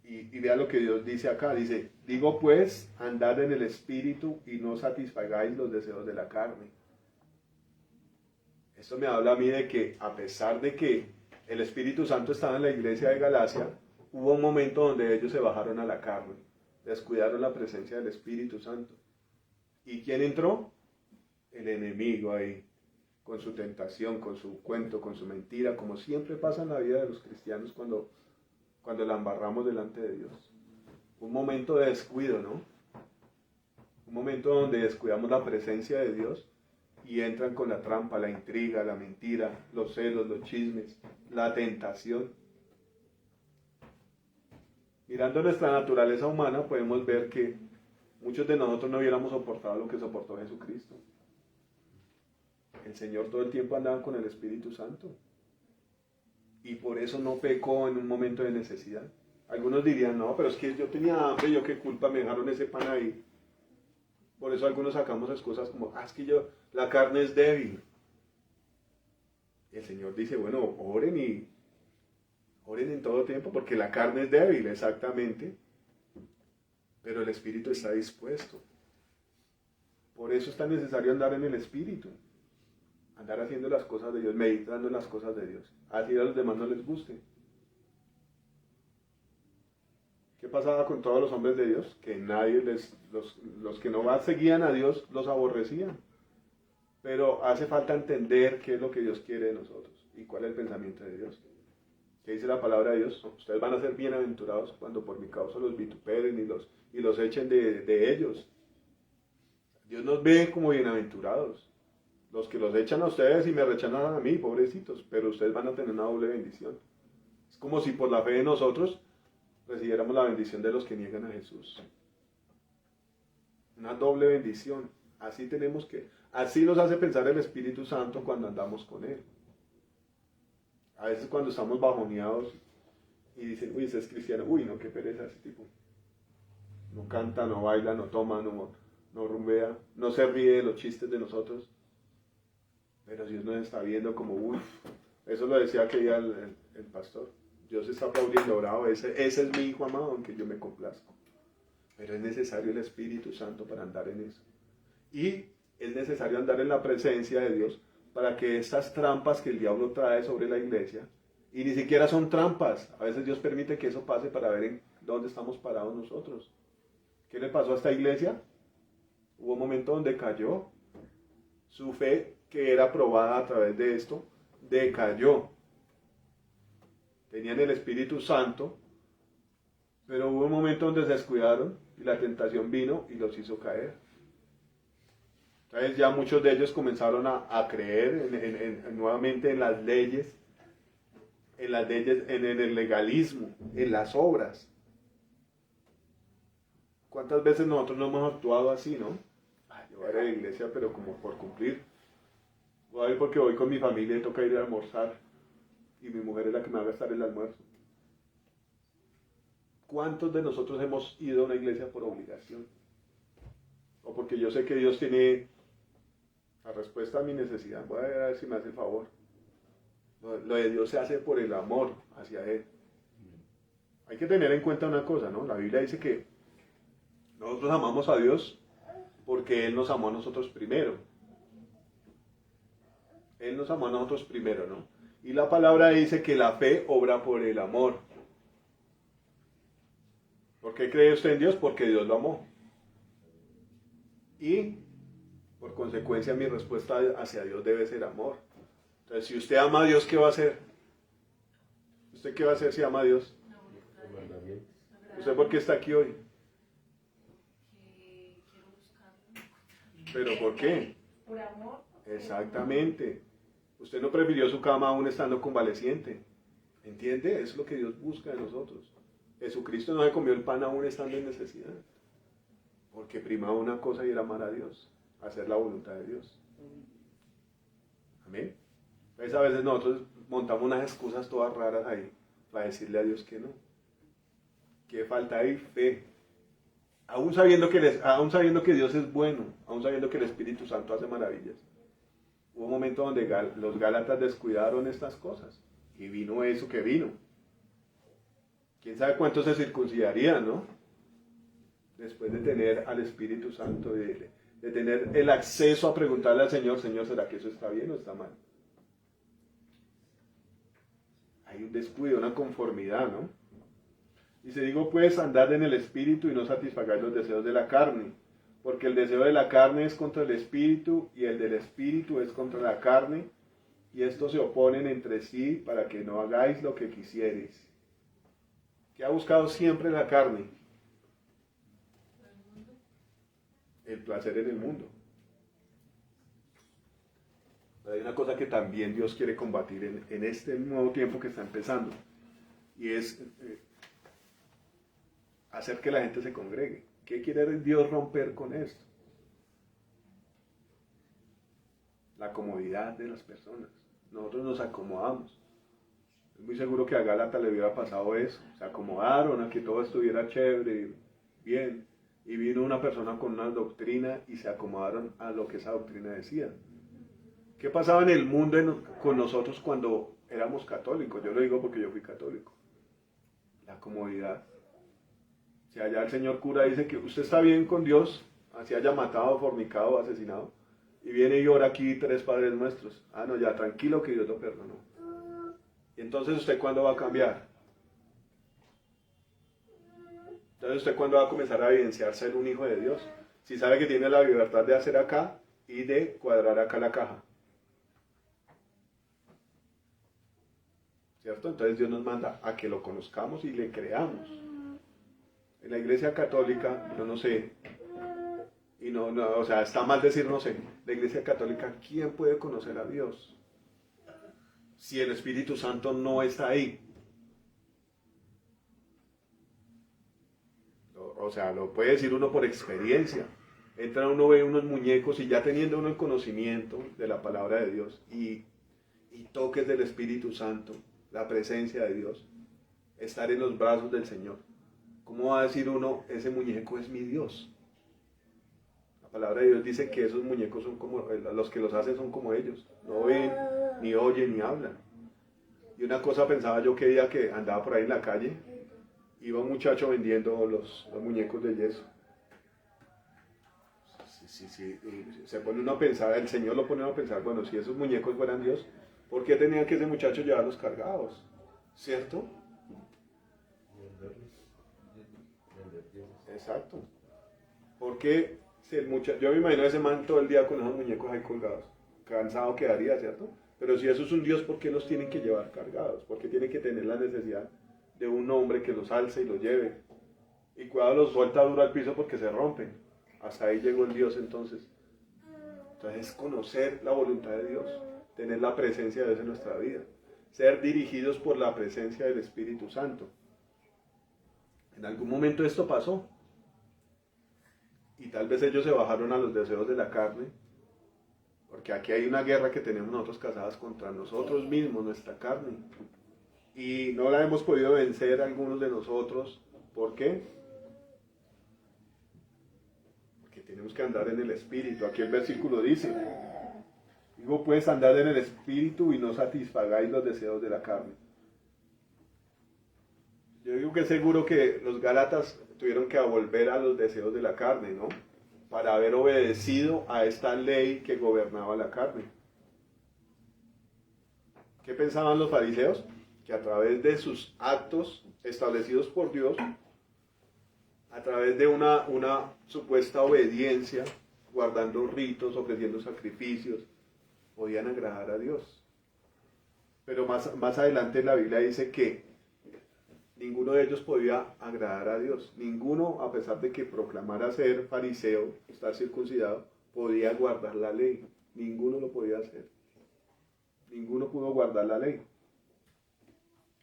Y vea lo que Dios dice acá, dice, digo pues, andad en el Espíritu y no satisfagáis los deseos de la carne. Esto me habla a mí de que a pesar de que el Espíritu Santo estaba en la iglesia de Galacia, hubo un momento donde ellos se bajaron a la carne, descuidaron la presencia del Espíritu Santo. ¿Y quién entró? El enemigo ahí, con su tentación, con su cuento, con su mentira, como siempre pasa en la vida de los cristianos cuando la embarramos delante de Dios. Un momento de descuido, ¿no? Un momento donde descuidamos la presencia de Dios y entran con la trampa, la intriga, la mentira, los celos, los chismes, la tentación. Mirando nuestra naturaleza humana podemos ver que muchos de nosotros no hubiéramos soportado lo que soportó Jesucristo. El Señor todo el tiempo andaba con el Espíritu Santo. Y por eso no pecó en un momento de necesidad. Algunos dirían, no, pero es que yo tenía hambre, yo qué culpa, me dejaron ese pan ahí. Por eso algunos sacamos excusas como, es que la carne es débil. Y el Señor dice, bueno, oren en todo tiempo, porque la carne es débil, exactamente. Pero el Espíritu está dispuesto. Por eso es tan necesario andar en el Espíritu. Andar haciendo las cosas de Dios, meditando en las cosas de Dios. Así a los demás no les guste. ¿Qué pasaba con todos los hombres de Dios? Que nadie los que no seguían a Dios los aborrecían. Pero hace falta entender qué es lo que Dios quiere de nosotros y cuál es el pensamiento de Dios. ¿Qué dice la palabra de Dios? Ustedes van a ser bienaventurados cuando por mi causa los vituperen y los echen de ellos. Dios nos ve como bienaventurados. Los que los echan a ustedes y me rechazan a mí, pobrecitos, pero ustedes van a tener una doble bendición. Es como si por la fe de nosotros recibiéramos la bendición de los que niegan a Jesús. Una doble bendición. Así nos hace pensar el Espíritu Santo cuando andamos con Él. A veces cuando estamos bajoneados y dicen, uy, ese es cristiano, uy, no, qué pereza ese tipo. No canta, no baila, no toma, no rumbea, no se ríe de los chistes de nosotros. Pero Dios nos está viendo como, uff, eso lo decía aquel día el pastor. Dios está aplaudiendo, bravo, ese es mi hijo amado, aunque yo me complazco. Pero es necesario el Espíritu Santo para andar en eso. Y es necesario andar en la presencia de Dios para que estas trampas que el diablo trae sobre la iglesia, y ni siquiera son trampas, a veces Dios permite que eso pase para ver en dónde estamos parados nosotros. ¿Qué le pasó a esta iglesia? Hubo un momento donde cayó. Su fe, que era probada a través de esto, decayó. Tenían el Espíritu Santo, pero hubo un momento donde se descuidaron y la tentación vino y los hizo caer. Entonces ya muchos de ellos comenzaron a creer nuevamente en las leyes, en el legalismo, en las obras. ¿Cuántas veces nosotros no hemos actuado así, no? Yo voy a ir a la iglesia, pero como por cumplir. Voy a ir porque voy con mi familia y toca ir a almorzar. Y mi mujer es la que me va a gastar el almuerzo. ¿Cuántos de nosotros hemos ido a una iglesia por obligación? O porque yo sé que Dios tiene la respuesta a mi necesidad. Voy a ver si me hace el favor. Lo de Dios se hace por el amor hacia Él. Hay que tener en cuenta una cosa, ¿no? La Biblia dice que nosotros amamos a Dios porque Él nos amó a nosotros primero. Él nos amó a nosotros primero, ¿no? Y la palabra dice que la fe obra por el amor. ¿Por qué cree usted en Dios? Porque Dios lo amó. Y, por consecuencia, mi respuesta hacia Dios debe ser amor. Entonces, si usted ama a Dios, ¿qué va a hacer? ¿Usted qué va a hacer si ama a Dios? ¿Usted por qué está aquí hoy? ¿Pero por qué? Por amor. Exactamente. Usted no prefirió su cama aún estando convaleciente. ¿Entiende? Eso es lo que Dios busca de nosotros. Jesucristo no se comió el pan aún estando en necesidad. Porque primaba una cosa y era amar a Dios. Hacer la voluntad de Dios. Amén. Entonces a veces nosotros montamos unas excusas todas raras ahí para decirle a Dios que no. Qué falta de fe. Aún sabiendo que Dios es bueno, aún sabiendo que el Espíritu Santo hace maravillas. Hubo un momento donde los Gálatas descuidaron estas cosas. Y vino eso que vino. ¿Quién sabe cuántos se circuncidarían, no? Después de tener al Espíritu Santo, de tener el acceso a preguntarle al Señor, Señor, ¿será que eso está bien o está mal? Hay un descuido, una conformidad, ¿no? Y se digo, pues, andad en el Espíritu y no satisfagáis los deseos de la carne, porque el deseo de la carne es contra el Espíritu y el del Espíritu es contra la carne, y estos se oponen entre sí para que no hagáis lo que quisierais. ¿Qué ha buscado siempre la carne? El placer en el mundo. Pero hay una cosa que también Dios quiere combatir en este nuevo tiempo que está empezando, y es hacer que la gente se congregue. ¿Qué quiere Dios romper con esto? La comodidad de las personas. Nosotros nos acomodamos. Es muy seguro que a Gálatas le hubiera pasado eso. Se acomodaron a que todo estuviera chévere, bien. Y vino una persona con una doctrina y se acomodaron a lo que esa doctrina decía. ¿Qué pasaba en el mundo con nosotros cuando éramos católicos? Yo lo digo porque yo fui católico. La comodidad. Si allá el señor cura dice que usted está bien con Dios, así haya matado, fornicado, asesinado, y viene y ora aquí 3 Padres Nuestros. Ah, no, ya tranquilo que Dios lo perdonó. ¿Y entonces usted cuándo va a cambiar? Entonces usted cuándo va a comenzar a evidenciar ser un hijo de Dios. Si sabe que tiene la libertad de hacer acá y de cuadrar acá la caja. ¿Cierto? Entonces Dios nos manda a que lo conozcamos y le creamos. En la Iglesia Católica, yo no sé, y o sea, está mal decir no sé, la Iglesia Católica, ¿quién puede conocer a Dios? Si el Espíritu Santo no está ahí. O sea, lo puede decir uno por experiencia. Entra uno, ve unos muñecos y ya teniendo uno el conocimiento de la palabra de Dios y toques del Espíritu Santo, la presencia de Dios, estar en los brazos del Señor. ¿Cómo va a decir uno, ese muñeco es mi Dios? La palabra de Dios dice que esos muñecos son como, los que los hacen son como ellos. No ven, ni oyen, ni hablan. Y una cosa pensaba yo que día que andaba por ahí en la calle, iba un muchacho vendiendo los muñecos de yeso. Sí, se pone uno a pensar, el Señor lo pone uno a pensar, bueno, si esos muñecos fueran Dios, ¿por qué tenía que ese muchacho llevarlos cargados? ¿Cierto? Exacto. Porque si yo me imagino ese man todo el día con esos muñecos ahí colgados. Cansado quedaría, ¿cierto? Pero si eso es un Dios, ¿por qué los tienen que llevar cargados? ¿Por qué tiene que tener la necesidad de un hombre que los alce y los lleve? Y cuidado, los suelta duro al piso porque se rompen. Hasta ahí llegó el Dios entonces. Entonces es conocer la voluntad de Dios, tener la presencia de Dios en nuestra vida, ser dirigidos por la presencia del Espíritu Santo. En algún momento esto pasó. Y tal vez ellos se bajaron a los deseos de la carne, porque aquí hay una guerra que tenemos nosotros casadas contra nosotros mismos, nuestra carne. Y no la hemos podido vencer algunos de nosotros. ¿Por qué? Porque tenemos que andar en el Espíritu. Aquí el versículo dice, digo pues andad en el Espíritu y no satisfagáis los deseos de la carne. Yo digo que es seguro que los Gálatas tuvieron que volver a los deseos de la carne, ¿no? Para haber obedecido a esta ley que gobernaba la carne. ¿Qué pensaban los fariseos? Que a través de sus actos establecidos por Dios, a través de una supuesta obediencia, guardando ritos, ofreciendo sacrificios, podían agradar a Dios. Pero más adelante la Biblia dice que ninguno de ellos podía agradar a Dios. Ninguno, a pesar de que proclamara ser fariseo, estar circuncidado, podía guardar la ley. Ninguno lo podía hacer. Ninguno pudo guardar la ley.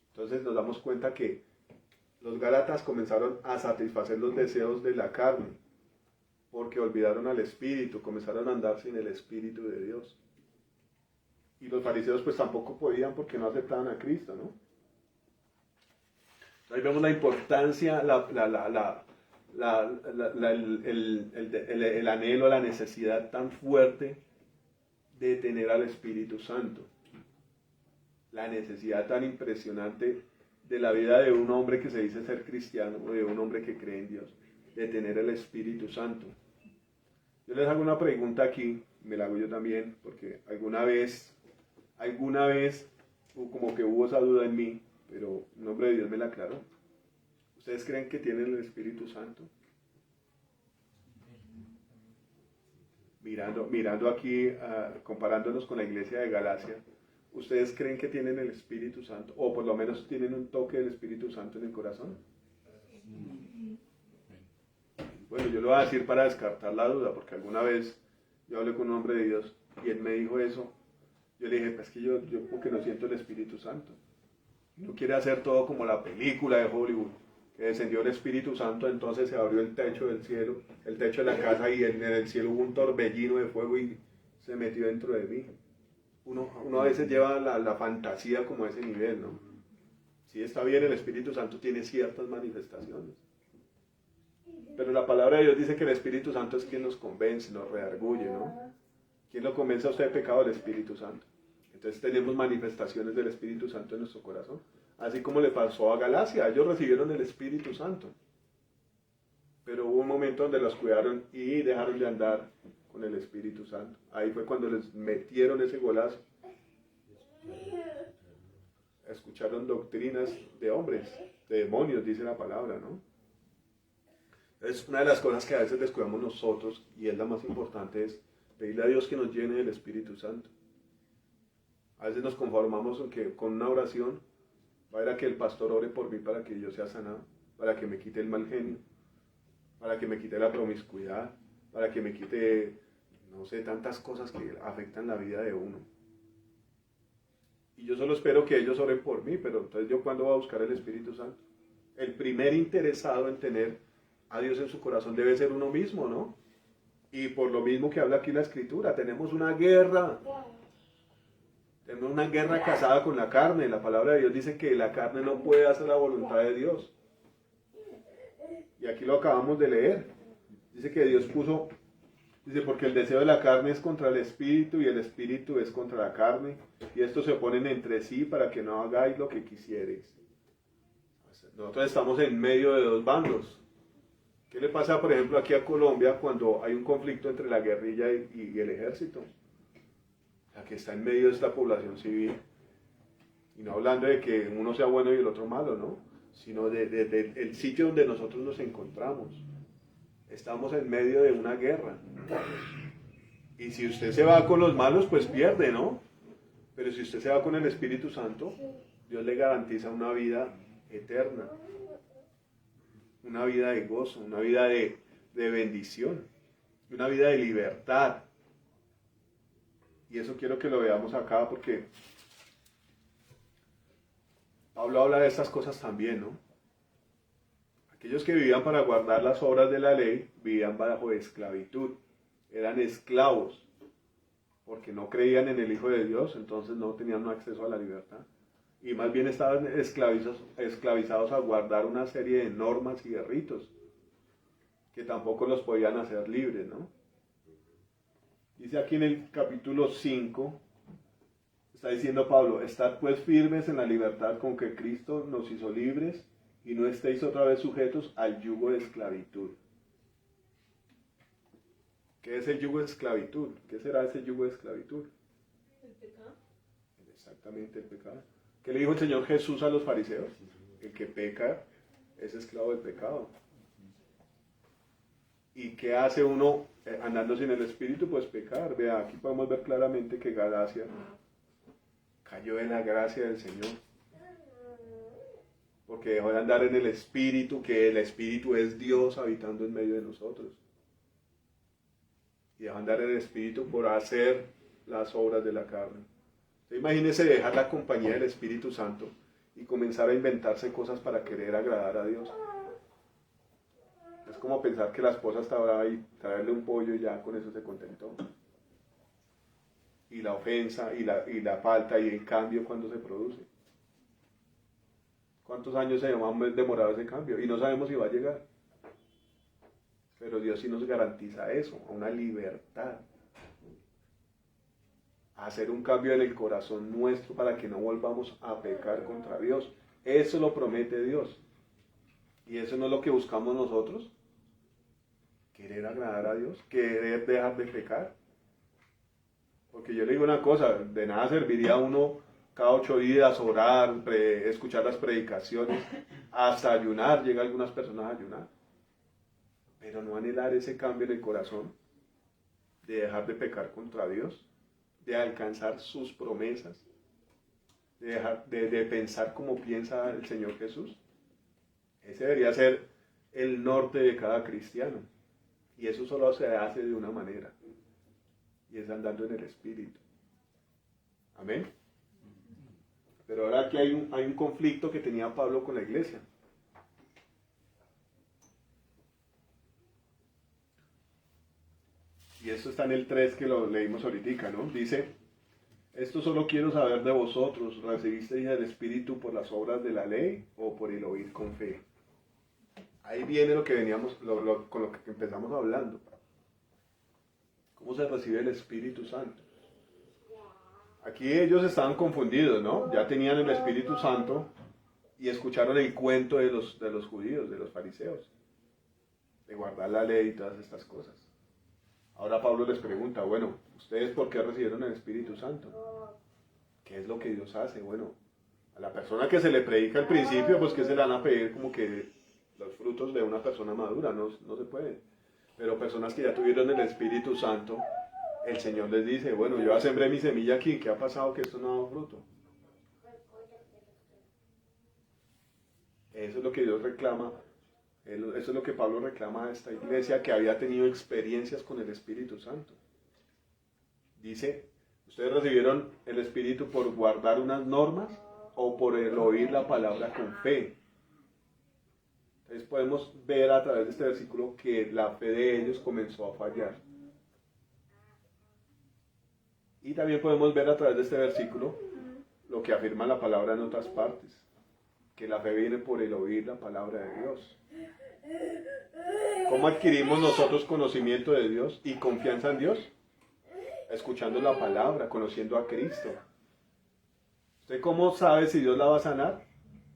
Entonces nos damos cuenta que los Gálatas comenzaron a satisfacer los deseos de la carne, porque olvidaron al Espíritu, comenzaron a andar sin el Espíritu de Dios. Y los fariseos pues tampoco podían porque no aceptaban a Cristo, ¿no? Ahí vemos la importancia, el anhelo, la necesidad tan fuerte de tener al Espíritu Santo. La necesidad tan impresionante de la vida de un hombre que se dice ser cristiano, o de un hombre que cree en Dios, de tener el Espíritu Santo. Yo les hago una pregunta aquí, me la hago yo también, porque alguna vez, como que hubo esa duda en mí, pero en nombre de Dios me la aclaró. ¿Ustedes creen que tienen el Espíritu Santo? Mirando aquí, comparándonos con la iglesia de Galacia, ¿ustedes creen que tienen el Espíritu Santo? O por lo menos tienen un toque del Espíritu Santo en el corazón. Bueno, yo lo voy a decir para descartar la duda, porque alguna vez yo hablé con un hombre de Dios y él me dijo eso. Yo le dije, pues que yo porque no siento el Espíritu Santo. No quiere hacer todo como la película de Hollywood, que descendió el Espíritu Santo, entonces se abrió el techo del cielo, el techo de la casa, y en el cielo hubo un torbellino de fuego y se metió dentro de mí. Uno a veces lleva la fantasía como a ese nivel, ¿no? Sí, está bien, el Espíritu Santo tiene ciertas manifestaciones. Pero la palabra de Dios dice que el Espíritu Santo es quien nos convence, nos redarguye, ¿no? ¿Quién lo convence a usted de pecado? El Espíritu Santo. Entonces tenemos manifestaciones del Espíritu Santo en nuestro corazón. Así como le pasó a Galacia, ellos recibieron el Espíritu Santo. Pero hubo un momento donde los cuidaron y dejaron de andar con el Espíritu Santo. Ahí fue cuando les metieron ese golazo. Escucharon doctrinas de hombres, de demonios, dice la palabra, ¿no? Es una de las cosas que a veces descuidamos nosotros, y es la más importante, es pedirle a Dios que nos llene del Espíritu Santo. A veces nos conformamos con una oración, va a ir a que el pastor ore por mí para que yo sea sanado, para que me quite el mal genio, para que me quite la promiscuidad, para que me quite, no sé, tantas cosas que afectan la vida de uno. Y yo solo espero que ellos oren por mí, pero entonces yo, ¿cuándo voy a buscar el Espíritu Santo? El primer interesado en tener a Dios en su corazón debe ser uno mismo, ¿no? Y por lo mismo que habla aquí la Escritura, tenemos una guerra casada con la carne. La palabra de Dios dice que la carne no puede hacer la voluntad de Dios. Y aquí lo acabamos de leer. Dice que Dios dice, porque el deseo de la carne es contra el espíritu y el espíritu es contra la carne, y estos se oponen entre sí para que no hagáis lo que quisierais. Nosotros estamos en medio de dos bandos. ¿Qué le pasa, por ejemplo, aquí a Colombia cuando hay un conflicto entre la guerrilla y el ejército? La que está en medio de esta población civil. Y no hablando de que uno sea bueno y el otro malo, ¿no? Sino del sitio donde nosotros nos encontramos. Estamos en medio de una guerra. Y si usted se va con los malos, pues pierde, ¿no? Pero si usted se va con el Espíritu Santo, Dios le garantiza una vida eterna. Una vida de gozo, una vida de bendición, una vida de libertad. Y eso quiero que lo veamos acá, porque Pablo habla de estas cosas también, ¿no? Aquellos que vivían para guardar las obras de la ley, vivían bajo esclavitud, eran esclavos, porque no creían en el Hijo de Dios, entonces no tenían acceso a la libertad. Y más bien estaban esclavizados a guardar una serie de normas y de ritos que tampoco los podían hacer libres, ¿no? Dice aquí en el capítulo 5, está diciendo Pablo, estad pues firmes en la libertad con que Cristo nos hizo libres y no estéis otra vez sujetos al yugo de esclavitud. ¿Qué es el yugo de esclavitud? ¿Qué será ese yugo de esclavitud? El pecado. Exactamente, el pecado. ¿Qué le dijo el Señor Jesús a los fariseos? El que peca es esclavo del pecado. ¿Y qué hace uno andando sin el Espíritu? Pues pecar. Vea, aquí podemos ver claramente que Galacia cayó en la gracia del Señor. Porque dejó de andar en el Espíritu, que el Espíritu es Dios habitando en medio de nosotros. Y dejó de andar en el Espíritu por hacer las obras de la carne. Imagínese dejar la compañía del Espíritu Santo y comenzar a inventarse cosas para querer agradar a Dios. Es como pensar que la esposa estaba ahí, traerle un pollo y ya con eso se contentó. Y la ofensa y la falta y el cambio cuando se produce. ¿Cuántos años se va a demorar ese cambio? Y no sabemos si va a llegar. Pero Dios sí nos garantiza eso, una libertad. Hacer un cambio en el corazón nuestro para que no volvamos a pecar contra Dios. Eso lo promete Dios. Y eso no es lo que buscamos nosotros. Querer agradar a Dios, querer dejar de pecar. Porque yo le digo una cosa, de nada serviría uno cada 8 días orar, escuchar las predicaciones, hasta ayunar, llega algunas personas a ayunar. Pero no anhelar ese cambio en el corazón, de dejar de pecar contra Dios, de alcanzar sus promesas, de dejar de pensar como piensa el Señor Jesús. Ese debería ser el norte de cada cristiano. Y eso solo se hace de una manera, y es andando en el Espíritu. Amén. Pero ahora aquí hay un conflicto que tenía Pablo con la iglesia. Y esto está en el 3 que lo leímos ahorita, ¿no? Dice, esto solo quiero saber de vosotros, ¿recibisteis el Espíritu por las obras de la ley o por el oír con fe? Ahí viene lo que veníamos, con lo que empezamos hablando. ¿Cómo se recibe el Espíritu Santo? Aquí ellos estaban confundidos, ¿no? Ya tenían el Espíritu Santo y escucharon el cuento de los judíos, de los fariseos, de guardar la ley y todas estas cosas. Ahora Pablo les pregunta, bueno, ¿ustedes por qué recibieron el Espíritu Santo? ¿Qué es lo que Dios hace? Bueno, a la persona que se le predica al principio, pues que se le van a pedir como que los frutos de una persona madura, no se puede. Pero personas que ya tuvieron el Espíritu Santo, el Señor les dice, bueno, yo ya sembré mi semilla aquí, ¿qué ha pasado que esto no ha dado fruto? Eso es lo que Dios reclama, eso es lo que Pablo reclama a esta iglesia que había tenido experiencias con el Espíritu Santo. Dice, ¿ustedes recibieron el Espíritu por guardar unas normas o por el oír la palabra con fe? Entonces podemos ver a través de este versículo que la fe de ellos comenzó a fallar. Y también podemos ver a través de este versículo lo que afirma la palabra en otras partes, que la fe viene por el oír la palabra de Dios. ¿Cómo adquirimos nosotros conocimiento de Dios y confianza en Dios? Escuchando la palabra, conociendo a Cristo. ¿Usted cómo sabe si Dios la va a sanar?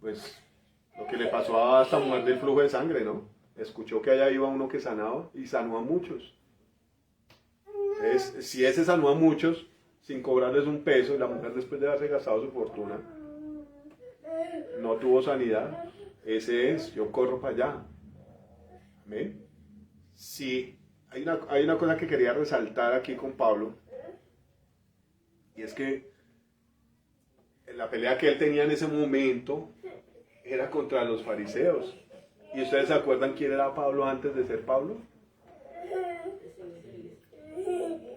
Pues lo que le pasó a esta mujer del flujo de sangre, ¿no? Escuchó que allá iba uno que sanaba y sanó a muchos. Entonces, si ese sanó a muchos sin cobrarles un peso, y la mujer después de haberse gastado su fortuna no tuvo sanidad, ese es, yo corro para allá. Amén. Sí, hay una cosa que quería resaltar aquí con Pablo, y es que la pelea que él tenía en ese momento era contra los fariseos. ¿Y ustedes se acuerdan quién era Pablo antes de ser Pablo?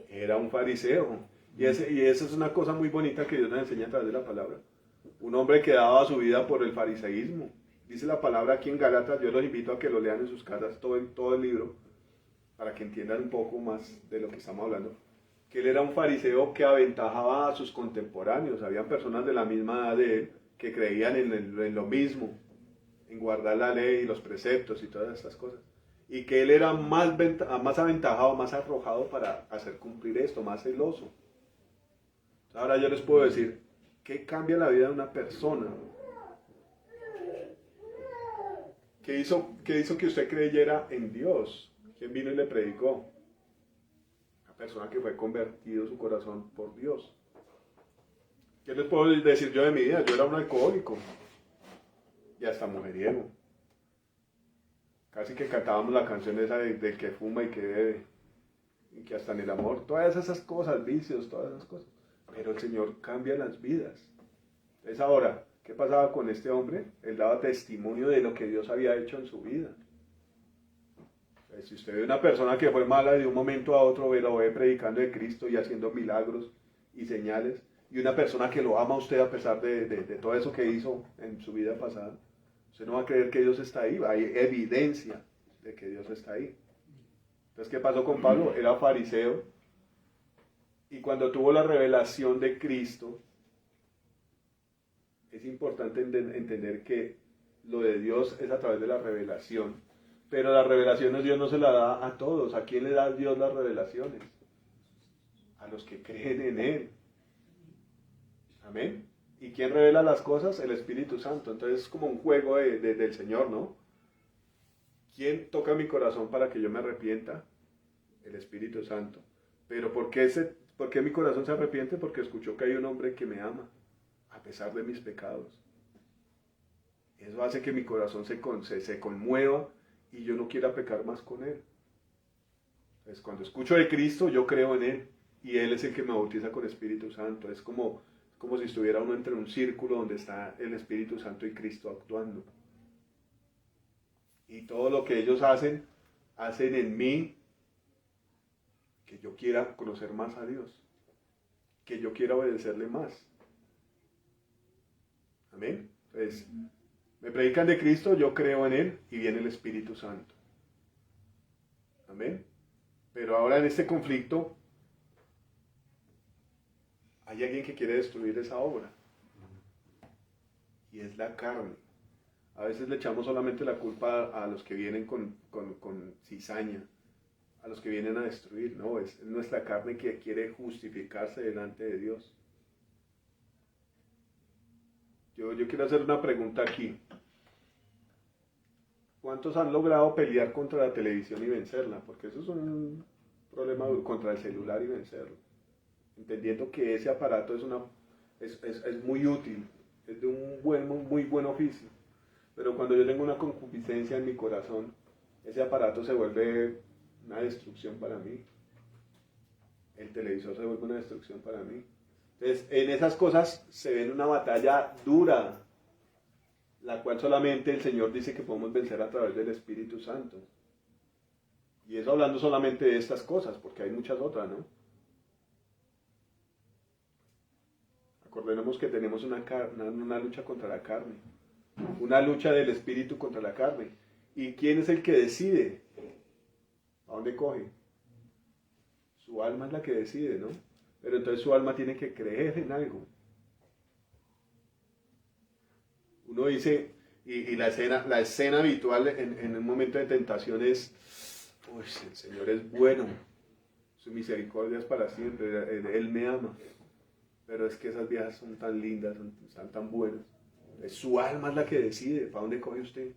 Era un fariseo. Y esa es una cosa muy bonita que Dios nos enseña a través de la palabra. Un hombre que daba su vida por el fariseísmo. Dice la palabra aquí en Gálatas, yo los invito a que lo lean en sus casas, todo el libro, para que entiendan un poco más de lo que estamos hablando. Que él era un fariseo que aventajaba a sus contemporáneos. Habían personas de la misma edad de él que creían en lo mismo, en guardar la ley y los preceptos y todas estas cosas. Y que él era más aventajado, más arrojado para hacer cumplir esto, más celoso. Ahora yo les puedo decir, ¿qué cambia la vida de una persona? ¿Qué hizo que usted creyera en Dios? ¿Quién vino y le predicó? Una persona que fue convertido su corazón por Dios. ¿Qué les puedo decir yo de mi vida? Yo era un alcohólico y hasta mujeriego. Casi que cantábamos la canción esa del que fuma y que bebe, y que hasta en el amor, todas esas cosas, vicios, todas esas cosas. Pero el Señor cambia las vidas. Entonces ahora, ¿qué pasaba con este hombre? Él daba testimonio de lo que Dios había hecho en su vida. Entonces, si usted ve una persona que fue mala y de un momento a otro lo ve predicando de Cristo y haciendo milagros y señales, y una persona que lo ama a usted a pesar de todo eso que hizo en su vida pasada, usted no va a creer que Dios está ahí. Hay evidencia de que Dios está ahí. Entonces, ¿qué pasó con Pablo? Era fariseo. Y cuando tuvo la revelación de Cristo, es importante entender que lo de Dios es a través de la revelación, pero las revelaciones Dios no se las da a todos. ¿A quién le da Dios las revelaciones? A los que creen en Él. Amén. ¿Y quién revela las cosas? El Espíritu Santo. Entonces es como un juego del Señor, ¿no? ¿Quién toca mi corazón para que yo me arrepienta? El Espíritu Santo. Pero ¿por qué mi corazón se arrepiente? Porque escuchó que hay un hombre que me ama, a pesar de mis pecados. Eso hace que mi corazón se conmueva y yo no quiera pecar más con Él. Entonces, cuando escucho de Cristo, yo creo en Él. Y Él es el que me bautiza con Espíritu Santo. Es como si estuviera uno entre un círculo donde está el Espíritu Santo y Cristo actuando. Y todo lo que ellos hacen en mí que yo quiera conocer más a Dios. Que yo quiera obedecerle más. Amén. Entonces, me predican de Cristo, yo creo en Él y viene el Espíritu Santo. Amén. Pero ahora en este conflicto hay alguien que quiere destruir esa obra. Y es la carne. A veces le echamos solamente la culpa a los que vienen con cizaña, a los que vienen a destruir. No, es nuestra carne que quiere justificarse delante de Dios. Yo quiero hacer una pregunta aquí. ¿Cuántos han logrado pelear contra la televisión y vencerla? Porque eso es un problema contra el celular y vencerlo. Entendiendo que ese aparato es muy útil, es de un muy buen oficio. Pero cuando yo tengo una concupiscencia en mi corazón, ese aparato se vuelve una destrucción para mí. El televisor se vuelve una destrucción para mí. Entonces, en esas cosas se ve una batalla dura, la cual solamente el Señor dice que podemos vencer a través del Espíritu Santo. Y eso hablando solamente de estas cosas, porque hay muchas otras, ¿no? Acordémonos que tenemos una lucha contra la carne, una lucha del Espíritu contra la carne. ¿Y quién es el que decide? ¿A dónde coge? Su alma es la que decide, ¿no? Pero entonces su alma tiene que creer en algo. Uno dice, y la escena habitual en un momento de tentación es, uy, el Señor es bueno, su misericordia es para siempre, Él me ama. Pero es que esas viejas son tan lindas, están tan buenas. Su alma es la que decide, ¿para dónde coge usted?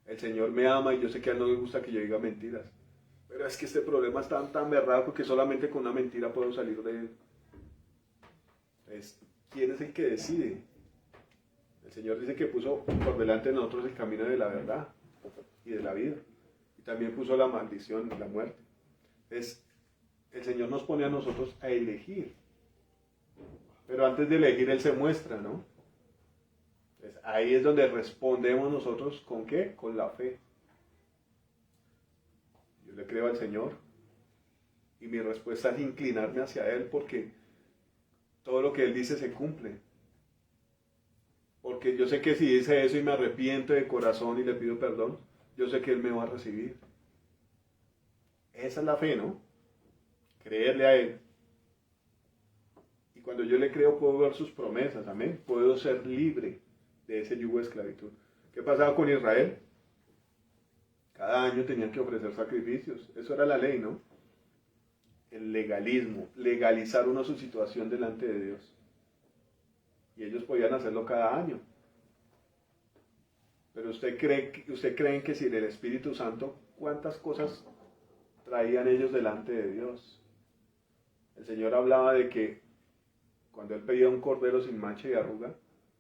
El Señor me ama y yo sé que a Él no le gusta que yo diga mentiras. Pero es que este problema es tan berraco que solamente con una mentira puedo salir de él. Entonces, ¿quién es el que decide? El Señor dice que puso por delante de nosotros el camino de la verdad y de la vida. Y también puso la maldición, la muerte. Entonces, el Señor nos pone a nosotros a elegir. Pero antes de elegir, Él se muestra, ¿no? Entonces, ahí es donde respondemos nosotros, ¿con qué? Con la fe. Yo le creo al Señor y mi respuesta es inclinarme hacia Él porque todo lo que Él dice se cumple. Porque yo sé que si dice eso y me arrepiento de corazón y le pido perdón, yo sé que Él me va a recibir. Esa es la fe, ¿no? Creerle a Él. Y cuando yo le creo puedo ver sus promesas, amén. Puedo ser libre de ese yugo de esclavitud. ¿Qué pasaba con Israel? Cada año tenían que ofrecer sacrificios. Eso era la ley, ¿no? El legalismo, legalizar uno su situación delante de Dios. Y ellos podían hacerlo cada año. Pero usted cree que sin el Espíritu Santo, ¿cuántas cosas traían ellos delante de Dios? El Señor hablaba de que cuando Él pedía un cordero sin mancha y arruga,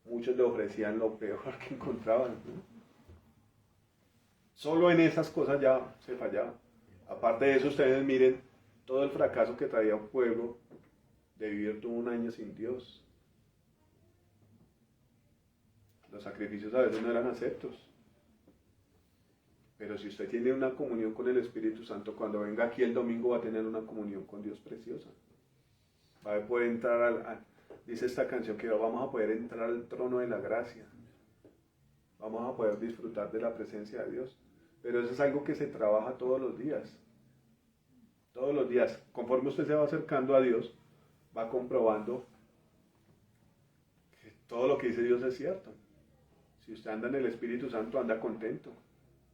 muchos le ofrecían lo peor que encontraban, ¿no? Solo en esas cosas ya se fallaba. Aparte de eso, ustedes miren todo el fracaso que traía un pueblo de vivir todo un año sin Dios. Los sacrificios a veces no eran aceptos. Pero si usted tiene una comunión con el Espíritu Santo, cuando venga aquí el domingo va a tener una comunión con Dios preciosa. Va a poder entrar dice esta canción que vamos a poder entrar al trono de la gracia. Vamos a poder disfrutar de la presencia de Dios. Pero eso es algo que se trabaja todos los días. Todos los días. Conforme usted se va acercando a Dios, va comprobando que todo lo que dice Dios es cierto. Si usted anda en el Espíritu Santo, anda contento,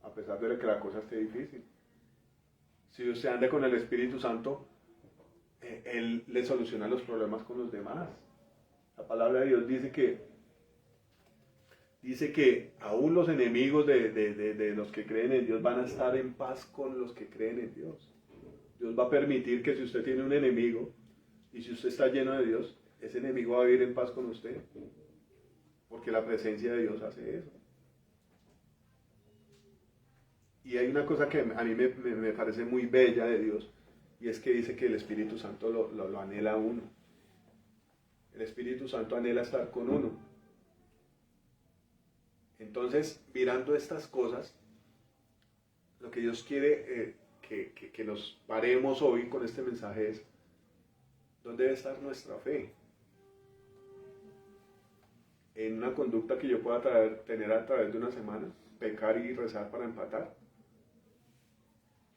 a pesar de que la cosa esté difícil. Si usted anda con el Espíritu Santo, Él le soluciona los problemas con los demás. La palabra de Dios dice que aún los enemigos de los que creen en Dios van a estar en paz con los que creen en Dios. Dios va a permitir que si usted tiene un enemigo y si usted está lleno de Dios, ese enemigo va a vivir en paz con usted. Porque la presencia de Dios hace eso. Y hay una cosa que a mí me parece muy bella de Dios, y es que dice que el Espíritu Santo lo anhela a uno. El Espíritu Santo anhela estar con uno. Entonces, mirando estas cosas, lo que Dios quiere que nos paremos hoy con este mensaje es, ¿dónde debe estar nuestra fe? En una conducta que yo pueda tener a través de una semana, pecar y rezar para empatar.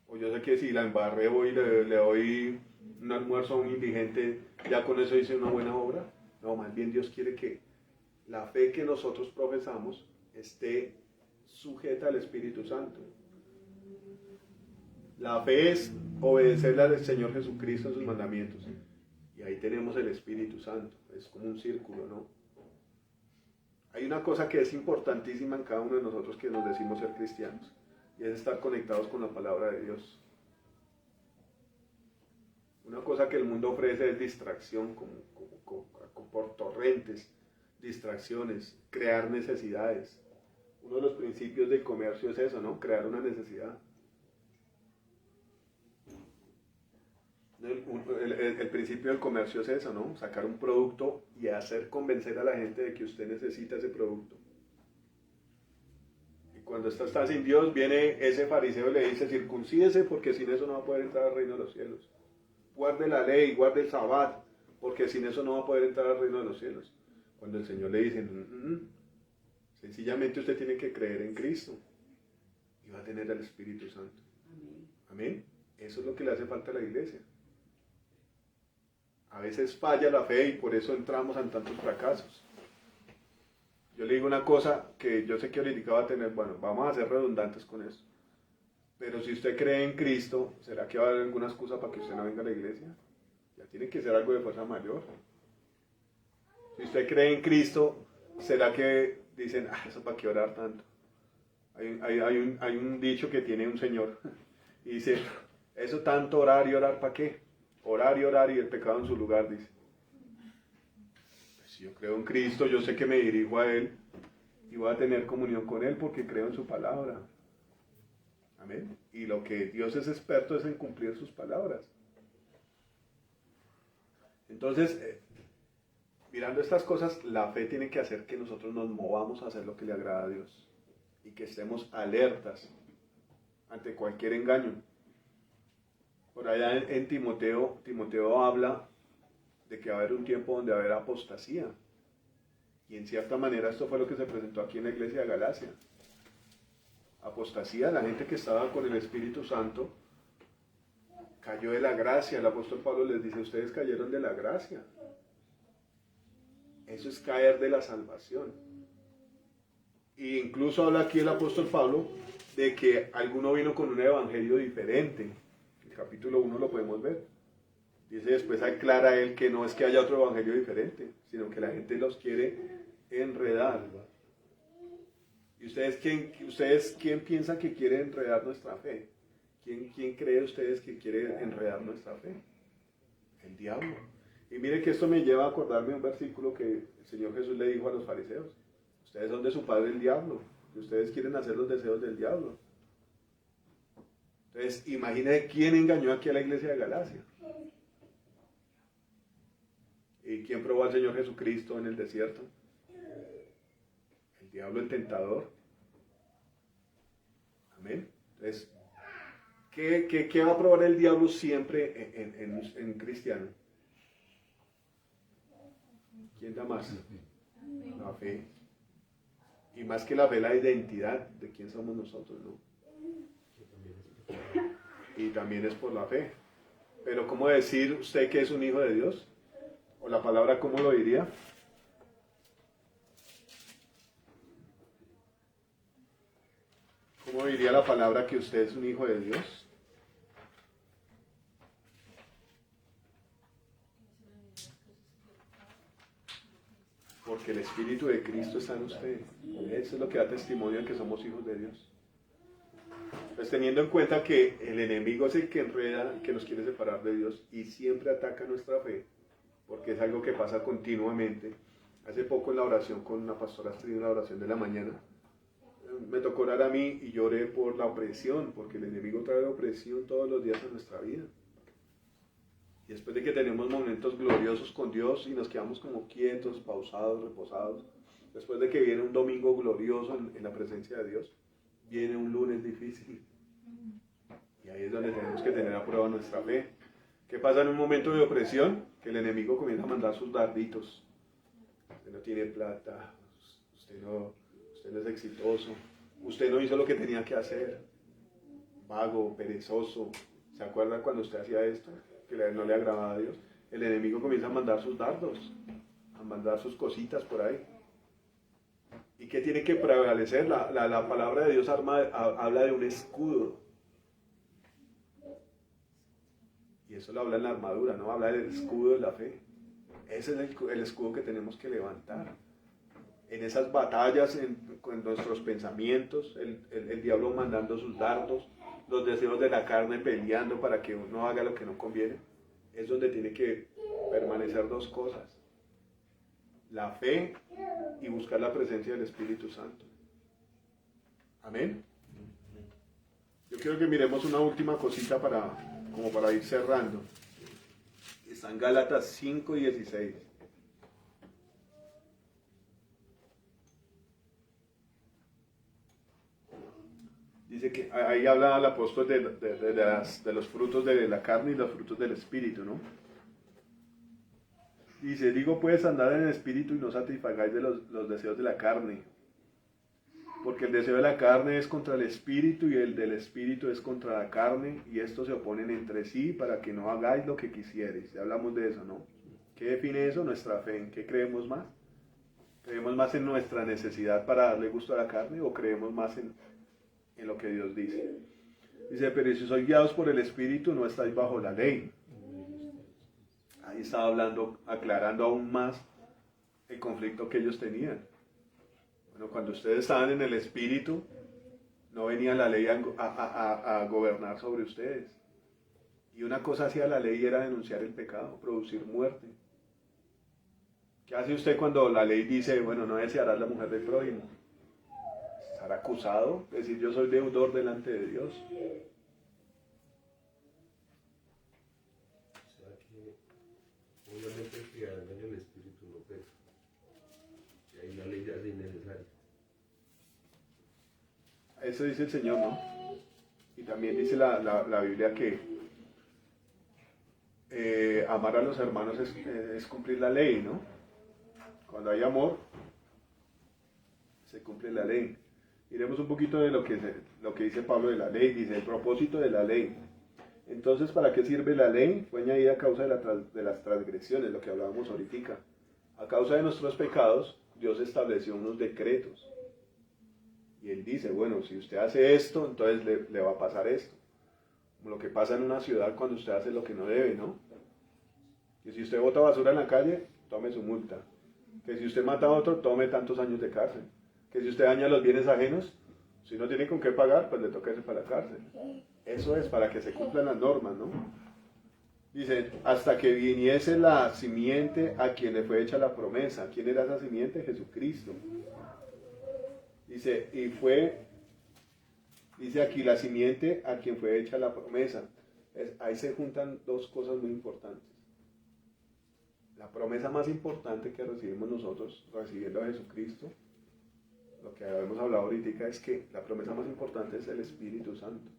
O yo sé que si la embarré voy y le doy un almuerzo a un indigente, ya con eso hice una buena obra. No, más bien Dios quiere que la fe que nosotros profesamos esté sujeta al Espíritu Santo. La fe es obedecerle al Señor Jesucristo en sus mandamientos. Y ahí tenemos el Espíritu Santo. Es como un círculo, ¿no? Hay una cosa que es importantísima en cada uno de nosotros que nos decimos ser cristianos. Y es estar conectados con la palabra de Dios. Una cosa que el mundo ofrece es distracción, por torrentes, distracciones, crear necesidades. Uno de los principios del comercio es eso, ¿no? Crear una necesidad. El principio del comercio es eso, ¿no? Sacar un producto y hacer convencer a la gente de que usted necesita ese producto. Cuando está sin Dios, viene ese fariseo y le dice, circuncídese porque sin eso no va a poder entrar al reino de los cielos. Guarde la ley, guarde el sabbat, porque sin eso no va a poder entrar al reino de los cielos. Cuando el Señor le dice, sencillamente usted tiene que creer en Cristo y va a tener el Espíritu Santo. Amén. Eso es lo que le hace falta a la iglesia. A veces falla la fe y por eso entramos en tantos fracasos. Yo le digo una cosa que yo sé que ahorita va a tener, bueno, vamos a ser redundantes con eso. Pero si usted cree en Cristo, ¿será que va a haber alguna excusa para que usted no venga a la iglesia? Ya tiene que ser algo de fuerza mayor. Si usted cree en Cristo, ¿será que dicen, eso para qué orar tanto? Hay un dicho que tiene un señor y dice, eso tanto orar y orar ¿para qué? Orar y el pecado en su lugar, dice. Si yo creo en Cristo, yo sé que me dirijo a Él y voy a tener comunión con Él porque creo en su palabra. Amén. Y lo que Dios es experto es en cumplir sus palabras. Entonces, mirando estas cosas, la fe tiene que hacer que nosotros nos movamos a hacer lo que le agrada a Dios y que estemos alertas ante cualquier engaño. Por allá en Timoteo habla de que va a haber un tiempo donde va a haber apostasía. Y en cierta manera esto fue lo que se presentó aquí en la iglesia de Galacia. Apostasía, la gente que estaba con el Espíritu Santo cayó de la gracia. El apóstol Pablo les dice, ustedes cayeron de la gracia. Eso es caer de la salvación. E incluso habla aquí el apóstol Pablo de que alguno vino con un evangelio diferente. En el capítulo 1 lo podemos ver. Dice después aclara él que no es que haya otro evangelio diferente, sino que la gente los quiere enredar. ¿Y ustedes quién piensan que quiere enredar nuestra fe? ¿Quién cree ustedes que quiere enredar nuestra fe? El diablo. Y mire que esto me lleva a acordarme de un versículo que el Señor Jesús le dijo a los fariseos. Ustedes son de su padre el diablo, y ustedes quieren hacer los deseos del diablo. Entonces, imagínense quién engañó aquí a la iglesia de Galacia. ¿Y quién probó al Señor Jesucristo en el desierto? El diablo, el tentador. Amén. Entonces, ¿qué va a probar el diablo siempre en un cristiano? ¿Quién da más? La fe. Y más que la fe, la identidad de quién somos nosotros, ¿no? Y también es por la fe. Pero ¿cómo decir usted que es un hijo de Dios? ¿O la palabra cómo lo diría? ¿Cómo diría la palabra que usted es un hijo de Dios? Porque el Espíritu de Cristo está en usted. Eso es lo que da testimonio de que somos hijos de Dios. Pues teniendo en cuenta que el enemigo es el que enreda, que nos quiere separar de Dios y siempre ataca nuestra fe, porque es algo que pasa continuamente. Hace poco en la oración con una pastora Astrid, en la oración de la mañana, me tocó orar a mí y lloré por la opresión, porque el enemigo trae opresión todos los días a nuestra vida. Y después de que tenemos momentos gloriosos con Dios y nos quedamos como quietos, pausados, reposados, después de que viene un domingo glorioso en la presencia de Dios, viene un lunes difícil. Y ahí es donde tenemos que tener a prueba nuestra fe. ¿Qué pasa en un momento de opresión? Que el enemigo comienza a mandar sus darditos. Usted no tiene plata, usted no es exitoso, usted no hizo lo que tenía que hacer, vago, perezoso. ¿Se acuerda cuando usted hacía esto? Que no le agradaba a Dios. El enemigo comienza a mandar sus dardos, a mandar sus cositas por ahí. ¿Y qué tiene que prevalecer? La palabra de Dios habla de un escudo. Y eso lo habla en la armadura, no habla del escudo de la fe. Ese es el escudo que tenemos que levantar. En esas batallas, con nuestros pensamientos, el diablo mandando sus dardos, los deseos de la carne peleando para que uno haga lo que no conviene, es donde tiene que permanecer dos cosas: la fe y buscar la presencia del Espíritu Santo. Amén. Yo quiero que miremos una última cosita como para ir cerrando. Está en Gálatas 5:16. Dice que ahí habla el apóstol de los frutos de la carne y los frutos del Espíritu, ¿no? Dice, digo pues, andad en el Espíritu y no satisfagáis de los deseos de la carne. Porque el deseo de la carne es contra el Espíritu y el del Espíritu es contra la carne, y estos se oponen entre sí para que no hagáis lo que quisierais. Ya hablamos de eso, ¿no? ¿Qué define eso? Nuestra fe. ¿En qué creemos más? ¿Creemos más en nuestra necesidad para darle gusto a la carne o creemos más en lo que Dios dice? Dice, pero si sois guiados por el Espíritu, no estáis bajo la ley. Ahí estaba hablando, aclarando aún más el conflicto que ellos tenían. Bueno, cuando ustedes estaban en el Espíritu, no venía la ley a gobernar sobre ustedes. Y una cosa hacía la ley era denunciar el pecado, producir muerte. ¿Qué hace usted cuando la ley dice, bueno, no desearás la mujer del prójimo? Estar acusado, decir yo soy deudor delante de Dios. O sea que obviamente el que anda en el Espíritu no peca. Y ahí la ley ya es innecesaria. Eso dice el Señor, ¿no? Y también dice la Biblia que amar a los hermanos es cumplir la ley, ¿no? Cuando hay amor, se cumple la ley. Iremos un poquito de lo que dice Pablo de la ley. Dice, el propósito de la ley. Entonces, ¿para qué sirve la ley? Fue añadida a causa de las transgresiones, lo que hablábamos ahorita. A causa de nuestros pecados, Dios estableció unos decretos. Y Él dice, bueno, si usted hace esto, entonces le va a pasar esto. Como lo que pasa en una ciudad cuando usted hace lo que no debe, ¿no? Que si usted bota basura en la calle, tome su multa. Que si usted mata a otro, tome tantos años de cárcel. Que si usted daña los bienes ajenos, si no tiene con qué pagar, pues le toca irse para la cárcel. Eso es para que se cumplan las normas, ¿no? Dice, hasta que viniese la simiente a quien le fue hecha la promesa. ¿Quién era esa simiente? Jesucristo. Dice, dice aquí la simiente a quien fue hecha la promesa. Ahí se juntan dos cosas muy importantes. La promesa más importante que recibimos nosotros, recibiendo a Jesucristo, lo que habíamos hablado ahorita es que la promesa más importante es el Espíritu Santo.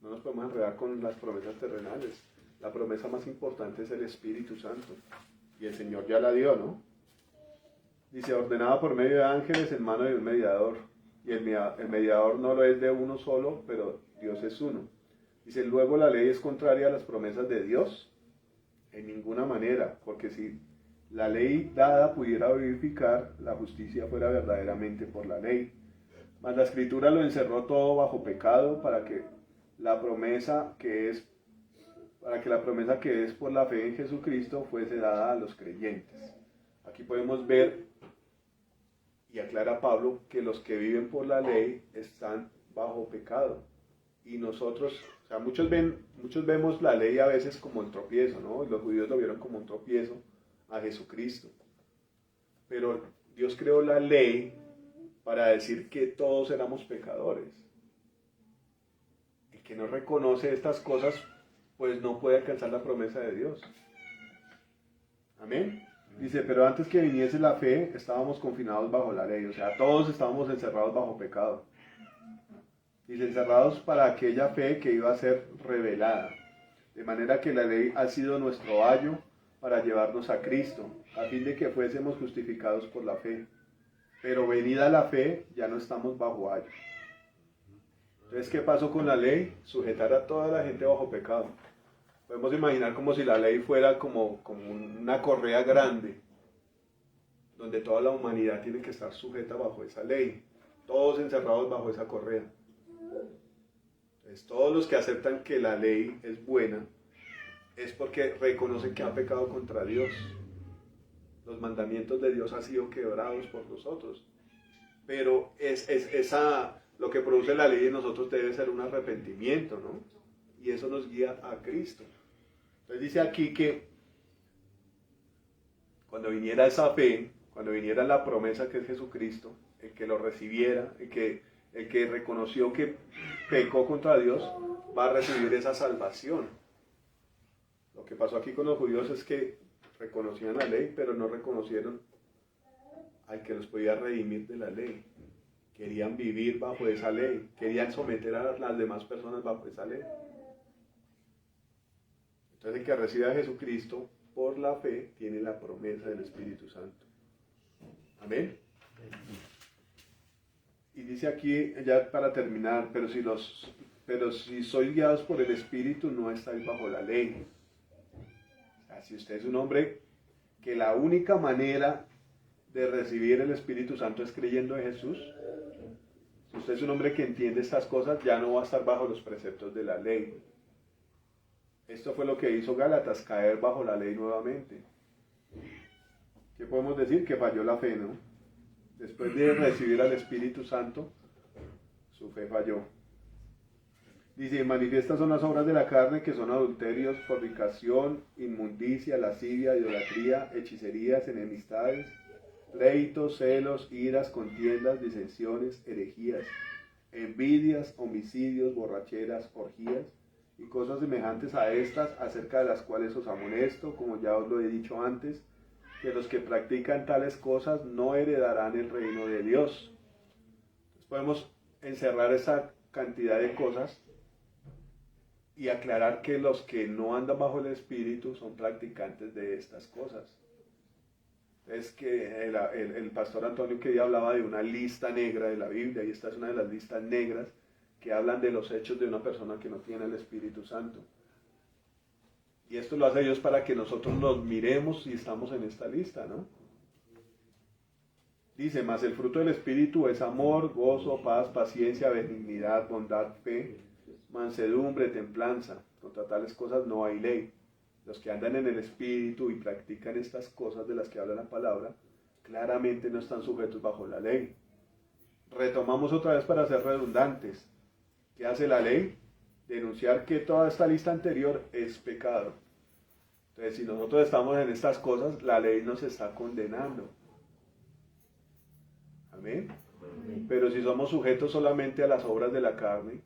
No nos podemos enredar con las promesas terrenales. La promesa más importante es el Espíritu Santo. Y el Señor ya la dio, ¿no? Dice, ordenada por medio de ángeles en mano de un mediador. Y el mediador no lo es de uno solo, pero Dios es uno. Dice, luego la ley es contraria a las promesas de Dios. En ninguna manera, porque si la ley dada pudiera vivificar, la justicia fuera verdaderamente por la ley. Mas la Escritura lo encerró todo bajo pecado para que la promesa que es por la fe en Jesucristo fuese dada a los creyentes. Aquí podemos ver, y aclara Pablo, que los que viven por la ley están bajo pecado. Y nosotros, o sea, muchos vemos la ley a veces como el tropiezo, ¿no? Los judíos lo vieron como un tropiezo a Jesucristo. Pero Dios creó la ley para decir que todos éramos pecadores. El que no reconoce estas cosas, pues no puede alcanzar la promesa de Dios. Amén. Dice, pero antes que viniese la fe, estábamos confinados bajo la ley. O sea, todos estábamos encerrados bajo pecado. Dice, encerrados para aquella fe que iba a ser revelada. De manera que la ley ha sido nuestro ayo para llevarnos a Cristo, a fin de que fuésemos justificados por la fe. Pero venida la fe, ya no estamos bajo ayo. Entonces, ¿qué pasó con la ley? Sujetar a toda la gente bajo pecado. Podemos imaginar como si la ley fuera como una correa grande, donde toda la humanidad tiene que estar sujeta bajo esa ley, todos encerrados bajo esa correa. Entonces, todos los que aceptan que la ley es buena, es porque reconocen que han pecado contra Dios. Los mandamientos de Dios han sido quebrados por nosotros. Pero lo que produce la ley en nosotros debe ser un arrepentimiento, ¿no? Y eso nos guía a Cristo. Entonces dice aquí que cuando viniera esa fe, cuando viniera la promesa que es Jesucristo, el que lo recibiera, el que reconoció que pecó contra Dios, va a recibir esa salvación. Lo que pasó aquí con los judíos es que reconocían la ley, pero no reconocieron al que los podía redimir de la ley. Querían vivir bajo esa ley, querían someter a las demás personas bajo esa ley. Entonces el que recibe a Jesucristo por la fe tiene la promesa del Espíritu Santo. Amén. Y dice aquí, ya para terminar, pero si sois guiados por el Espíritu, no estáis bajo la ley. O sea, si usted es un hombre que la única manera de recibir el Espíritu Santo es creyendo en Jesús, si usted es un hombre que entiende estas cosas, ya no va a estar bajo los preceptos de la ley. Esto fue lo que hizo Gálatas, caer bajo la ley nuevamente. ¿Qué podemos decir? Que falló la fe, ¿no? Después de recibir al Espíritu Santo, su fe falló. Dice, manifiestas son las obras de la carne, que son adulterios, fornicación, inmundicia, lascivia, idolatría, hechicerías, enemistades, pleitos, celos, iras, contiendas, disensiones, herejías, envidias, homicidios, borracheras, orgías, y cosas semejantes a estas, acerca de las cuales os amonesto, como ya os lo he dicho antes, que los que practican tales cosas no heredarán el reino de Dios. Entonces podemos encerrar esa cantidad de cosas y aclarar que los que no andan bajo el Espíritu son practicantes de estas cosas. Es que el pastor Antonio que día hablaba de una lista negra de la Biblia, y esta es una de las listas negras que hablan de los hechos de una persona que no tiene el Espíritu Santo. Y esto lo hace Dios para que nosotros nos miremos si estamos en esta lista, ¿no? Dice, mas el fruto del Espíritu es amor, gozo, paz, paciencia, benignidad, bondad, fe, mansedumbre, templanza. Contra tales cosas no hay ley. Los que andan en el Espíritu y practican estas cosas de las que habla la palabra, claramente no están sujetos bajo la ley. Retomamos otra vez para ser redundantes. ¿Qué hace la ley? Denunciar que toda esta lista anterior es pecado. Entonces, si nosotros estamos en estas cosas, la ley nos está condenando. Amén. Pero si somos sujetos solamente a las obras de la carne,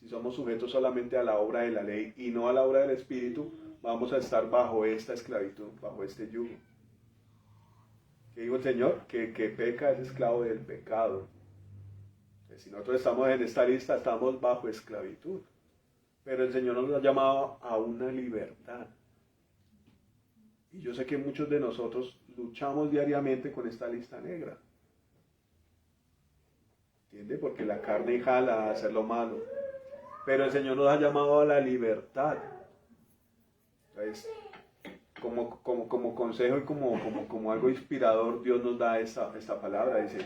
si somos sujetos solamente a la obra de la ley y no a la obra del Espíritu, vamos a estar bajo esta esclavitud, bajo este yugo. ¿Qué dijo el Señor? Que el que peca es esclavo del pecado. Entonces, si nosotros estamos en esta lista, estamos bajo esclavitud. Pero el Señor nos ha llamado a una libertad. Y yo sé que muchos de nosotros luchamos diariamente con esta lista negra. ¿Entiende? Porque la carne jala a hacer lo malo. Pero el Señor nos ha llamado a la libertad. Entonces, como consejo y como algo inspirador, Dios nos da esta palabra. Dice,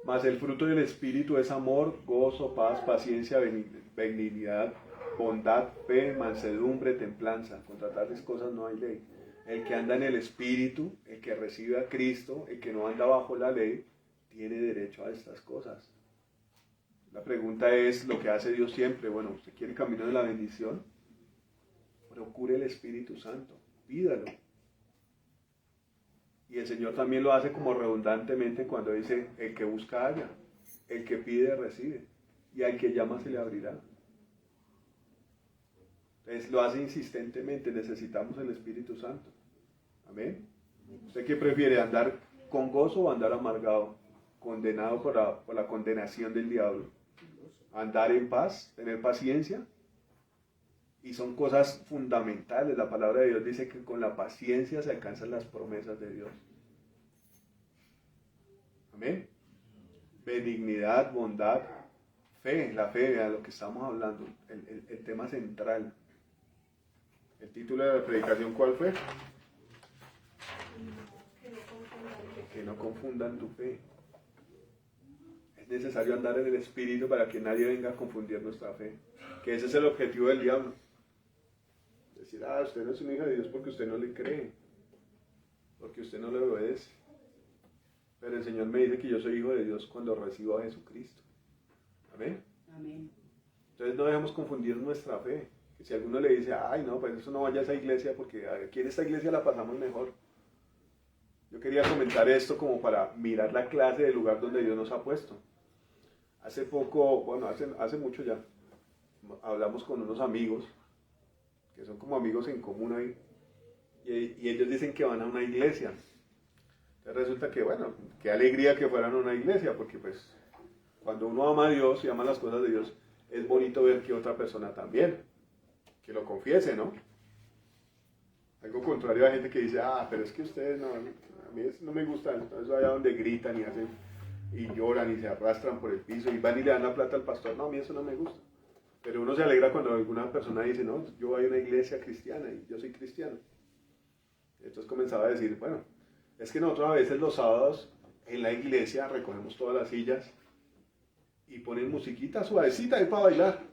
Mas el fruto del Espíritu es amor, gozo, paz, paciencia, benignidad, bondad, fe, mansedumbre, templanza. Contra tales cosas no hay ley. El que anda en el Espíritu, el que recibe a Cristo, el que no anda bajo la ley, tiene derecho a estas cosas. La pregunta es lo que hace Dios siempre. Bueno, ¿usted quiere camino de la bendición? Procure el Espíritu Santo, pídalo. Y el Señor también lo hace como redundantemente cuando dice, el que busca halla, el que pide recibe, y al que llama se le abrirá. Entonces lo hace insistentemente, necesitamos el Espíritu Santo. Amén. ¿Usted qué prefiere, andar con gozo o andar amargado, condenado por la condenación del diablo? Andar en paz, tener paciencia. Y son cosas fundamentales. La palabra de Dios dice que con la paciencia se alcanzan las promesas de Dios. Amén. Benignidad, bondad, fe. La fe, de lo que estamos hablando. El tema central. ¿El título de la predicación cuál fue? Que no confundan tu fe. Es necesario andar en el Espíritu para que nadie venga a confundir nuestra fe. Que ese es el objetivo del diablo. Decir, usted no es un hijo de Dios porque usted no le cree, porque usted no le obedece. Pero el Señor me dice que yo soy hijo de Dios cuando recibo a Jesucristo. Amén. Amén. Entonces no dejemos confundir nuestra fe. Que si alguno le dice, ay no, pues eso no vaya a esa iglesia porque aquí en esta iglesia la pasamos mejor. Yo quería comentar esto como para mirar la clase del lugar donde Dios nos ha puesto. Hace poco, bueno, hace mucho ya, hablamos con unos amigos que son como amigos en común ahí, y ellos dicen que van a una iglesia. Entonces resulta que, bueno, qué alegría que fueran a una iglesia, porque pues cuando uno ama a Dios y ama las cosas de Dios, es bonito ver que otra persona también, que lo confiese, ¿no? Algo contrario a gente que dice, pero es que ustedes no, a mí no me gusta, entonces allá donde gritan y hacen, y lloran y se arrastran por el piso y van y le dan la plata al pastor, no, a mí eso no me gusta. Pero uno se alegra cuando alguna persona dice, no, yo voy a una iglesia cristiana y yo soy cristiano. Entonces comenzaba a decir, bueno, es que nosotros a veces los sábados en la iglesia recogemos todas las sillas y ponen musiquita suavecita ahí para bailar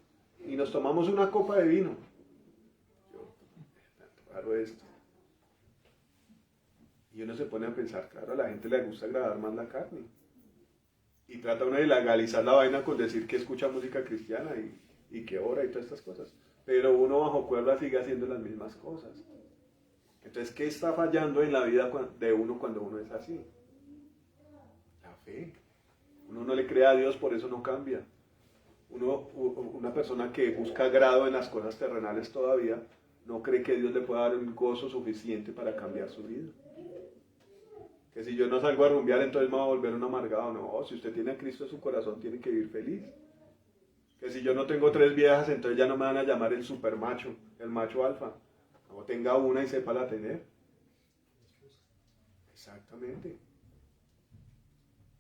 y nos tomamos una copa de vino. Yo, tanto raro esto. Y uno se pone a pensar, claro, a la gente le gusta agradar más la carne. Y trata uno de legalizar la vaina con decir que escucha música cristiana y que ora y todas estas cosas. Pero uno bajo cuerda sigue haciendo las mismas cosas. Entonces, ¿qué está fallando en la vida de uno cuando uno es así? La fe. Uno no le cree a Dios, por eso no cambia. Una persona que busca agrado en las cosas terrenales todavía, no cree que Dios le pueda dar un gozo suficiente para cambiar su vida. Que si yo no salgo a rumbear, entonces me voy a volver un amargado. No, si usted tiene a Cristo en su corazón, tiene que vivir feliz. Que si yo no tengo 3 viejas, entonces ya no me van a llamar el super macho, el macho alfa. No, tenga una y sépala tener. Exactamente.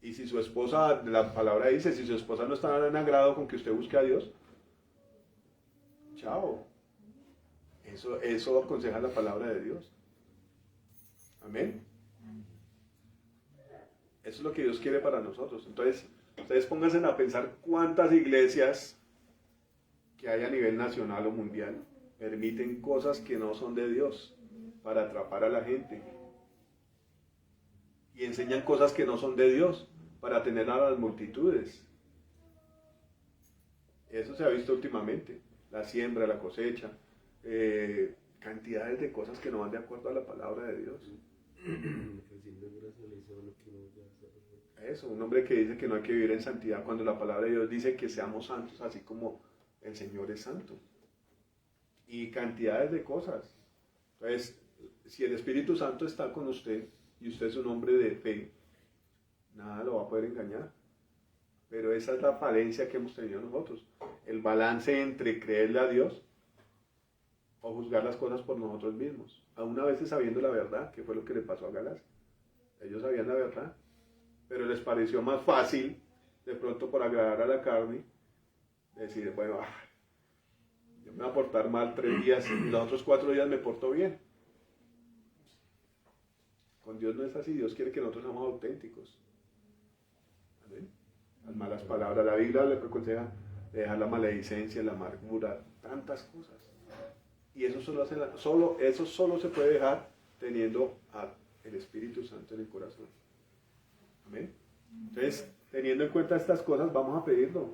Y si su esposa, la palabra dice, si su esposa no está en agrado con que usted busque a Dios, chao. Eso aconseja la palabra de Dios. Amén. Eso es lo que Dios quiere para nosotros. Entonces, ustedes pónganse a pensar cuántas iglesias que hay a nivel nacional o mundial permiten cosas que no son de Dios para atrapar a la gente. Y enseñan cosas que no son de Dios para tener a las multitudes. Eso se ha visto últimamente. La siembra, la cosecha, cantidades de cosas que no van de acuerdo a la palabra de Dios. Eso, un hombre que dice que no hay que vivir en santidad cuando la palabra de Dios dice que seamos santos así como el Señor es santo. Y cantidades de cosas. Entonces, si el Espíritu Santo está con usted y usted es un hombre de fe, nada lo va a poder engañar. Pero esa es la falencia que hemos tenido nosotros. El balance entre creerle a Dios o juzgar las cosas por nosotros mismos. Aún a veces sabiendo la verdad, que fue lo que le pasó a Galacia. Ellos sabían la verdad, pero les pareció más fácil, de pronto por agradar a la carne, decir, bueno, yo me voy a portar mal 3 días y los otros 4 días me porto bien. Con Dios no es así, Dios quiere que nosotros seamos auténticos. ¿Amén? las malas palabras. La Biblia le aconseja dejar la maledicencia, la amargura, tantas cosas. Y eso eso solo se puede dejar teniendo al Espíritu Santo en el corazón. Amén. Entonces, teniendo en cuenta estas cosas, vamos a pedirlo.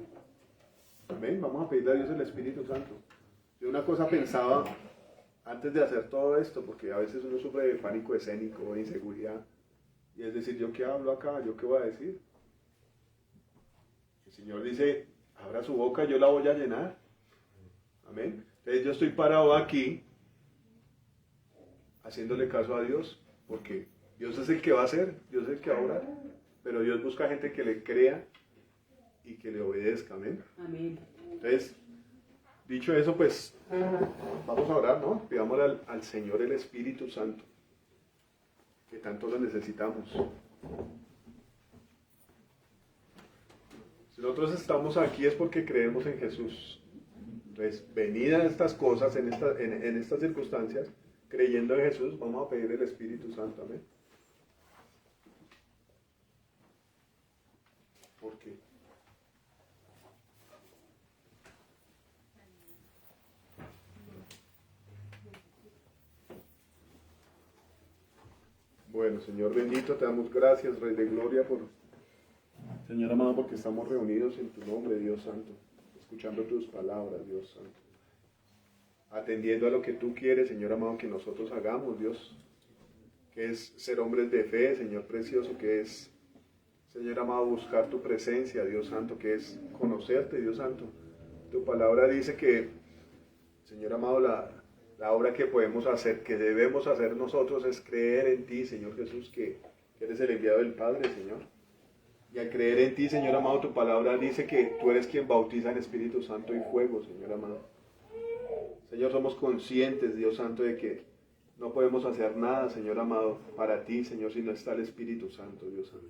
Amén. Vamos a pedirle a Dios el Espíritu Santo. Yo una cosa pensaba antes de hacer todo esto, porque a veces uno sufre de pánico escénico, de inseguridad, y es decir, ¿yo qué hablo acá? ¿Yo qué voy a decir? El Señor dice, abra su boca, yo la voy a llenar. Amén. Entonces yo estoy parado aquí, haciéndole caso a Dios, porque Dios es el que va a hacer, Dios es el que va a orar, pero Dios busca gente que le crea y que le obedezca. Amén. Amén. Entonces, dicho eso, pues, vamos a orar, ¿no? Pidámosle al Señor el Espíritu Santo, que tanto lo necesitamos. Si nosotros estamos aquí es porque creemos en Jesús. Entonces, venidas estas cosas, en estas circunstancias, creyendo en Jesús, vamos a pedir el Espíritu Santo. Amén. ¿Por qué? Bueno, Señor bendito, te damos gracias, Rey de Gloria, Señor amado, porque estamos reunidos en tu nombre, Dios Santo, escuchando tus palabras, Dios Santo, atendiendo a lo que tú quieres, Señor amado, que nosotros hagamos, Dios, que es ser hombres de fe, Señor precioso, que es, Señor amado, buscar tu presencia, Dios Santo, que es conocerte, Dios Santo. Tu palabra dice que, Señor amado, la obra que podemos hacer, que debemos hacer nosotros es creer en ti, Señor Jesús, que eres el enviado del Padre, Señor. Y al creer en ti, Señor amado, tu palabra dice que tú eres quien bautiza en Espíritu Santo y fuego, Señor amado. Señor, somos conscientes, Dios Santo, de que no podemos hacer nada, Señor amado, para ti, Señor, si no está el Espíritu Santo, Dios Santo.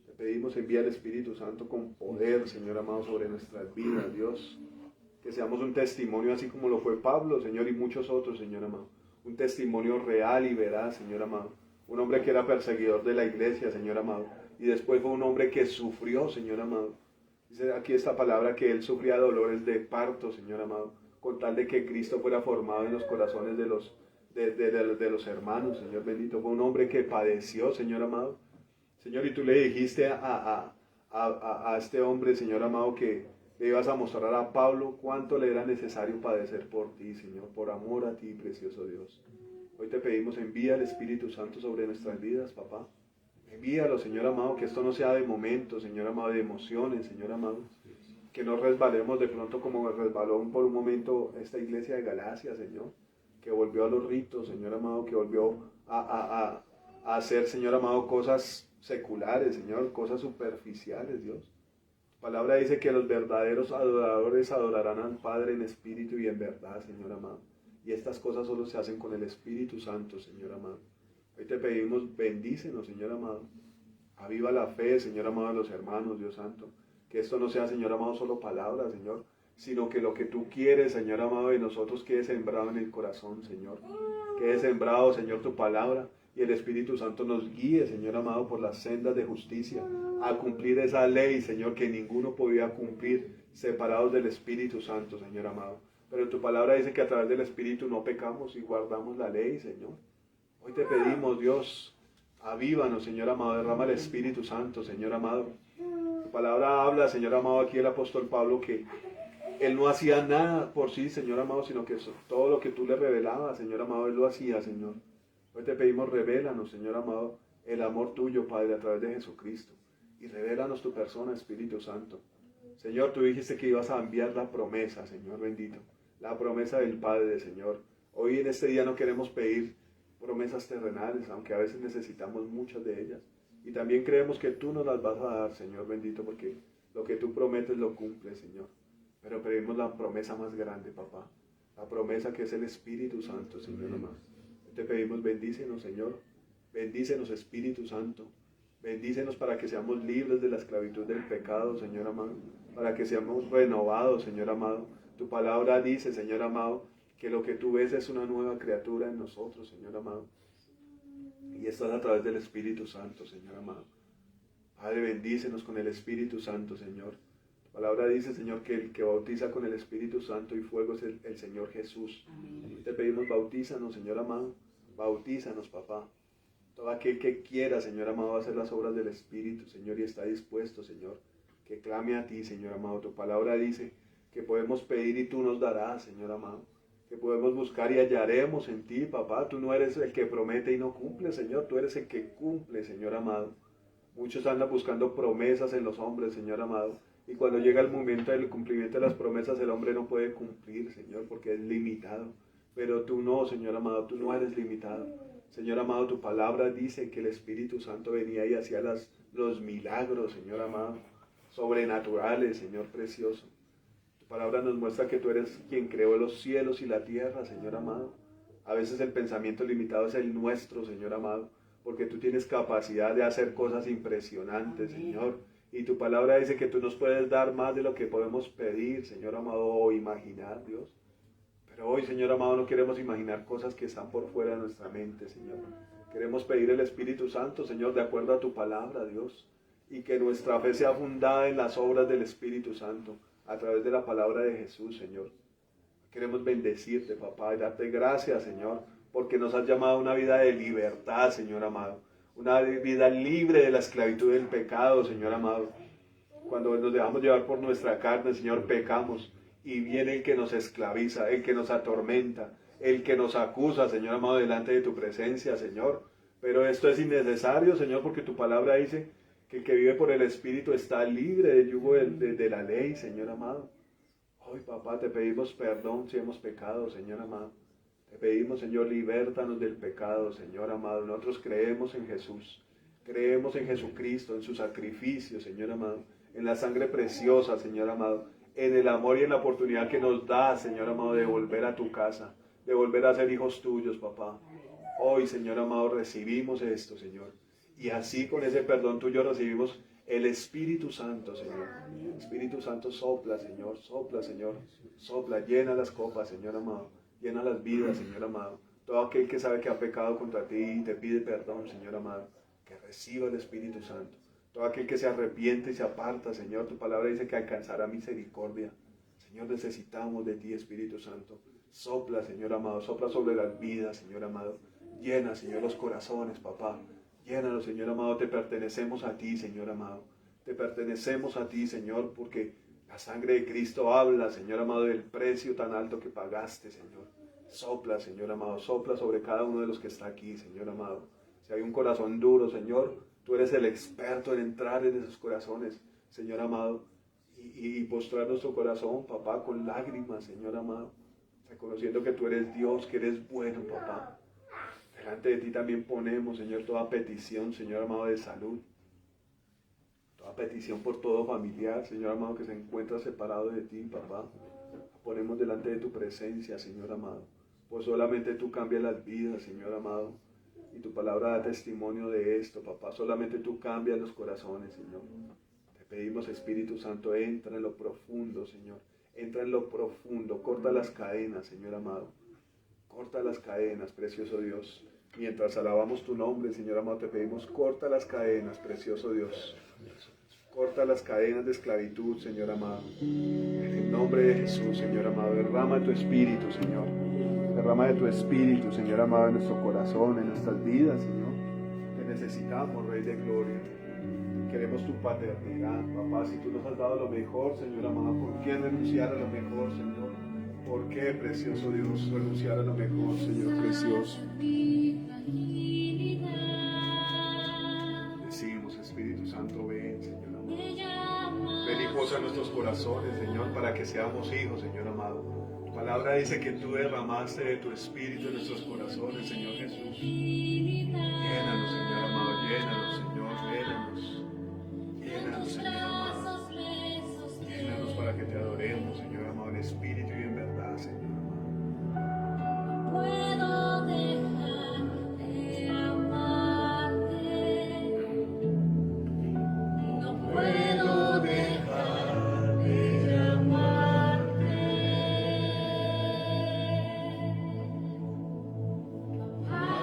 Te pedimos, envía el Espíritu Santo con poder, Señor amado, sobre nuestras vidas, Dios. Que seamos un testimonio así como lo fue Pablo, Señor, y muchos otros, Señor amado. Un testimonio real y veraz, Señor amado. Un hombre que era perseguidor de la iglesia, Señor amado. Y después fue un hombre que sufrió, Señor amado. Dice aquí esta palabra que él sufría dolores de parto, Señor amado, con tal de que Cristo fuera formado en los corazones de los hermanos, Señor bendito. Fue un hombre que padeció, Señor amado. Señor, y tú le dijiste a este hombre, Señor amado, que le ibas a mostrar a Pablo cuánto le era necesario padecer por ti, Señor, por amor a ti, precioso Dios. Hoy te pedimos, envía el Espíritu Santo sobre nuestras vidas, papá. Envíalo, Señor amado, que esto no sea de momentos, Señor amado, de emociones, Señor amado. Que no resbalemos de pronto como resbaló por un momento esta iglesia de Galacia, Señor. Que volvió a los ritos, Señor amado, que volvió a hacer, Señor amado, cosas seculares, Señor, cosas superficiales, Dios. Tu palabra dice que los verdaderos adoradores adorarán al Padre en espíritu y en verdad, Señor amado. Y estas cosas solo se hacen con el Espíritu Santo, Señor amado. Hoy te pedimos, bendícenos, Señor amado. Aviva la fe, Señor amado, de los hermanos, Dios Santo. Que esto no sea, Señor amado, solo palabras, Señor, sino que lo que tú quieres, Señor amado, de nosotros quede sembrado en el corazón, Señor. Quede sembrado, Señor, tu palabra, y el Espíritu Santo nos guíe, Señor amado, por las sendas de justicia, a cumplir esa ley, Señor, que ninguno podía cumplir separados del Espíritu Santo, Señor amado. Pero tu palabra dice que a través del Espíritu no pecamos y guardamos la ley, Señor. Hoy te pedimos, Dios, avívanos, Señor amado, derrama el Espíritu Santo, Señor amado. Tu palabra habla, Señor amado, aquí el apóstol Pablo, que él no hacía nada por sí, Señor amado, sino que todo lo que tú le revelabas, Señor amado, él lo hacía, Señor. Hoy te pedimos, revélanos, Señor amado, el amor tuyo, Padre, a través de Jesucristo. Y revélanos tu persona, Espíritu Santo. Señor, tú dijiste que ibas a enviar la promesa, Señor bendito. La promesa del Padre, Señor. Hoy en este día no queremos pedir promesas terrenales, aunque a veces necesitamos muchas de ellas. Y también creemos que tú nos las vas a dar, Señor bendito, porque lo que tú prometes lo cumples, Señor. Pero pedimos la promesa más grande, papá. La promesa que es el Espíritu Santo, Señor amado. Te pedimos, bendícenos, Señor. Bendícenos, Espíritu Santo. Bendícenos para que seamos libres de la esclavitud del pecado, Señor amado. Para que seamos renovados, Señor amado. Tu palabra dice, Señor amado, que lo que tú ves es una nueva criatura en nosotros, Señor amado. Y esto es a través del Espíritu Santo, Señor amado. Padre, bendícenos con el Espíritu Santo, Señor. Tu palabra dice, Señor, que el que bautiza con el Espíritu Santo y fuego es el Señor Jesús. Amén. Te pedimos, bautízanos, Señor amado. Bautízanos, papá. Todo aquel que quiera, Señor amado, hacer las obras del Espíritu, Señor, y está dispuesto, Señor, que clame a ti, Señor amado. Tu palabra dice que podemos pedir y tú nos darás, Señor amado. Que podemos buscar y hallaremos en ti, papá. Tú no eres el que promete y no cumple, Señor. Tú eres el que cumple, Señor amado. Muchos andan buscando promesas en los hombres, Señor amado. Y cuando llega el momento del cumplimiento de las promesas, el hombre no puede cumplir, Señor, porque es limitado. Pero tú no, Señor amado, tú no eres limitado. Señor amado, tu palabra dice que el Espíritu Santo venía y hacía los milagros, Señor amado, sobrenaturales, Señor precioso. Tu palabra nos muestra que tú eres quien creó los cielos y la tierra, Señor amado. A veces el pensamiento limitado es el nuestro, Señor amado, porque tú tienes capacidad de hacer cosas impresionantes, Señor. Y tu palabra dice que tú nos puedes dar más de lo que podemos pedir, Señor amado, o imaginar, Dios. Pero hoy, Señor amado, no queremos imaginar cosas que están por fuera de nuestra mente, Señor. Queremos pedir el Espíritu Santo, Señor, de acuerdo a tu palabra, Dios. Y que nuestra fe sea fundada en las obras del Espíritu Santo, a través de la palabra de Jesús, Señor. Queremos bendecirte, papá, y darte gracias, Señor, porque nos has llamado a una vida de libertad, Señor amado. Una vida libre de la esclavitud del pecado, Señor amado. Cuando nos dejamos llevar por nuestra carne, Señor, pecamos. Y viene el que nos esclaviza, el que nos atormenta, el que nos acusa, Señor amado, delante de tu presencia, Señor. Pero esto es innecesario, Señor, porque tu palabra dice que el que vive por el Espíritu está libre del yugo de la ley, Señor amado. Hoy, papá, te pedimos perdón si hemos pecado, Señor amado. Te pedimos, Señor, libértanos del pecado, Señor amado. Nosotros creemos en Jesús, creemos en Jesucristo, en su sacrificio, Señor amado, en la sangre preciosa, Señor amado, en el amor y en la oportunidad que nos da, Señor amado, de volver a tu casa, de volver a ser hijos tuyos, papá. Hoy, Señor amado, recibimos esto, Señor. Y así con ese perdón tuyo recibimos el Espíritu Santo, Señor. Espíritu Santo, sopla, Señor, sopla, llena las copas, Señor amado, llena las vidas, Señor amado. Todo aquel que sabe que ha pecado contra ti y te pide perdón, Señor amado, que reciba el Espíritu Santo. Todo aquel que se arrepiente y se aparta, Señor, tu palabra dice que alcanzará misericordia. Señor, necesitamos de ti, Espíritu Santo. Sopla, Señor amado, sopla sobre las vidas, Señor amado. Llena, Señor, los corazones, papá. Llénalos, Señor amado, te pertenecemos a ti, Señor amado. Te pertenecemos a ti, Señor, porque la sangre de Cristo habla, Señor amado, del precio tan alto que pagaste, Señor. Sopla, Señor amado, sopla sobre cada uno de los que está aquí, Señor amado. Si hay un corazón duro, Señor, tú eres el experto en entrar en esos corazones, Señor amado, y postrar nuestro corazón, papá, con lágrimas, Señor amado, reconociendo que tú eres Dios, que eres bueno, papá. Delante de ti también ponemos, Señor, toda petición, Señor amado, de salud. Toda petición por todo familiar, Señor amado, que se encuentra separado de ti, papá. Ponemos delante de tu presencia, Señor amado. Pues solamente tú cambias las vidas, Señor amado. Y tu palabra da testimonio de esto, papá. Solamente tú cambias los corazones, Señor. Te pedimos, Espíritu Santo, entra en lo profundo, Señor. Entra en lo profundo. Corta las cadenas, Señor amado. Corta las cadenas, precioso Dios. Mientras alabamos tu nombre, Señor amado, te pedimos, corta las cadenas, precioso Dios. Corta las cadenas de esclavitud, Señor amado. En el nombre de Jesús, Señor amado, derrama tu Espíritu, Señor. Derrama de tu Espíritu, Señor amado, en nuestro corazón, en nuestras vidas, Señor. Te necesitamos, Rey de Gloria. Queremos tu paternidad, papá. Si tú nos has dado lo mejor, Señor amado, ¿por qué renunciar a lo mejor, Señor? ¿Por qué, precioso Dios, renunciar a lo mejor, Señor precioso? Decimos, Espíritu Santo, ven, Señor amado. Ven y posa en nuestros corazones, Señor, para que seamos hijos, Señor amado. Tu palabra dice que tú derramaste de tu Espíritu en nuestros corazones, Señor Jesús. Llénanos, Señor amado, llénanos, Señor, llénanos. Llénanos, Señor amado. Llénanos para que te adoremos, Señor amado, en espíritu y en verdad, Señor amado. Puedo dejar de amarte, no puedo dejar de amarte. Papá,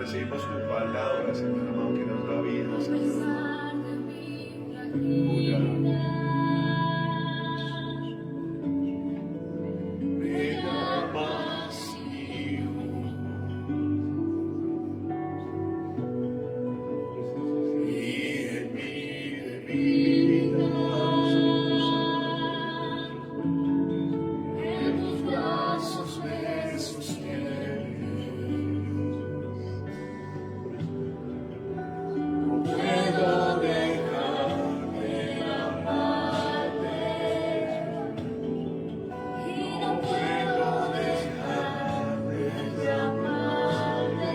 recibimos tu palabra, Señor amado, que nos da vida, Señor amado. Aleluya. Me llamas hijo. Y en mi debilidad, en tus brazos me sostienes. No puedo dejar de amarte, y no puedo dejar de llamarte.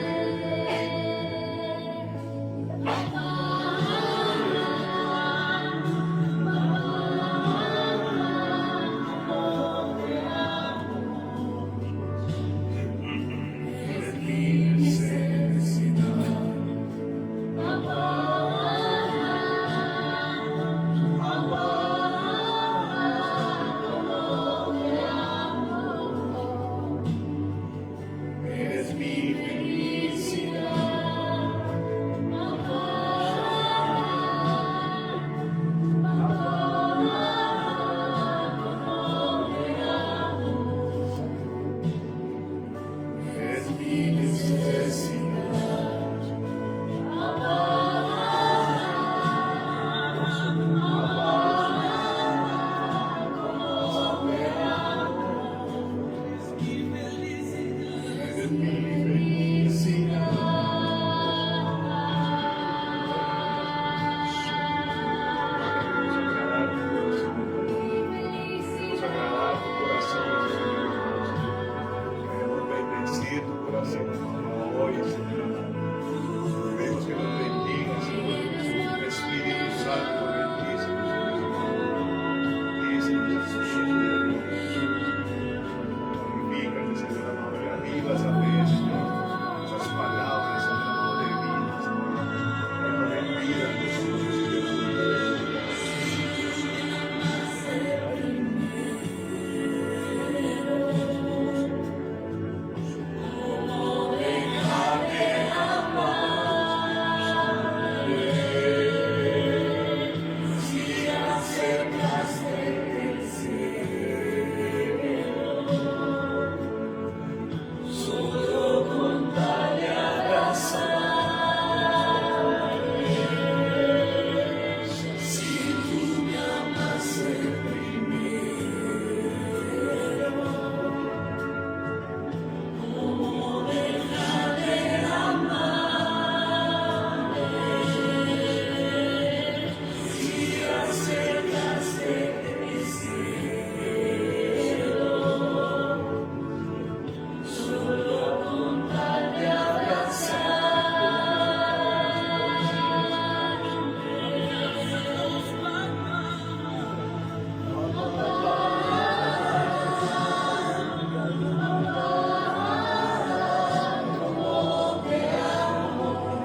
Es mi necesidad. Es mi felicidad. Es mi necesidad. Es mi felicidad. Queremos agradar tu corazón, Señor. Queremos bendecir tu corazón hoy, Señor. Queremos que nos bendiga, Señor. Espíritu Santo, bendícenos, Señor. Bendícenos, Señor. Glorifícate, Señor amado. Reaviva esa fe, Señor. Esas palabras, Señor amado, de vida, Señor. Recogen vida en nosotros, Señor. Si acercaste el cielo, solo con darle abrazaré. Si tú me amas el primero, ¿cómo dejar de amarte? Si acercaste el cielo, solo con darle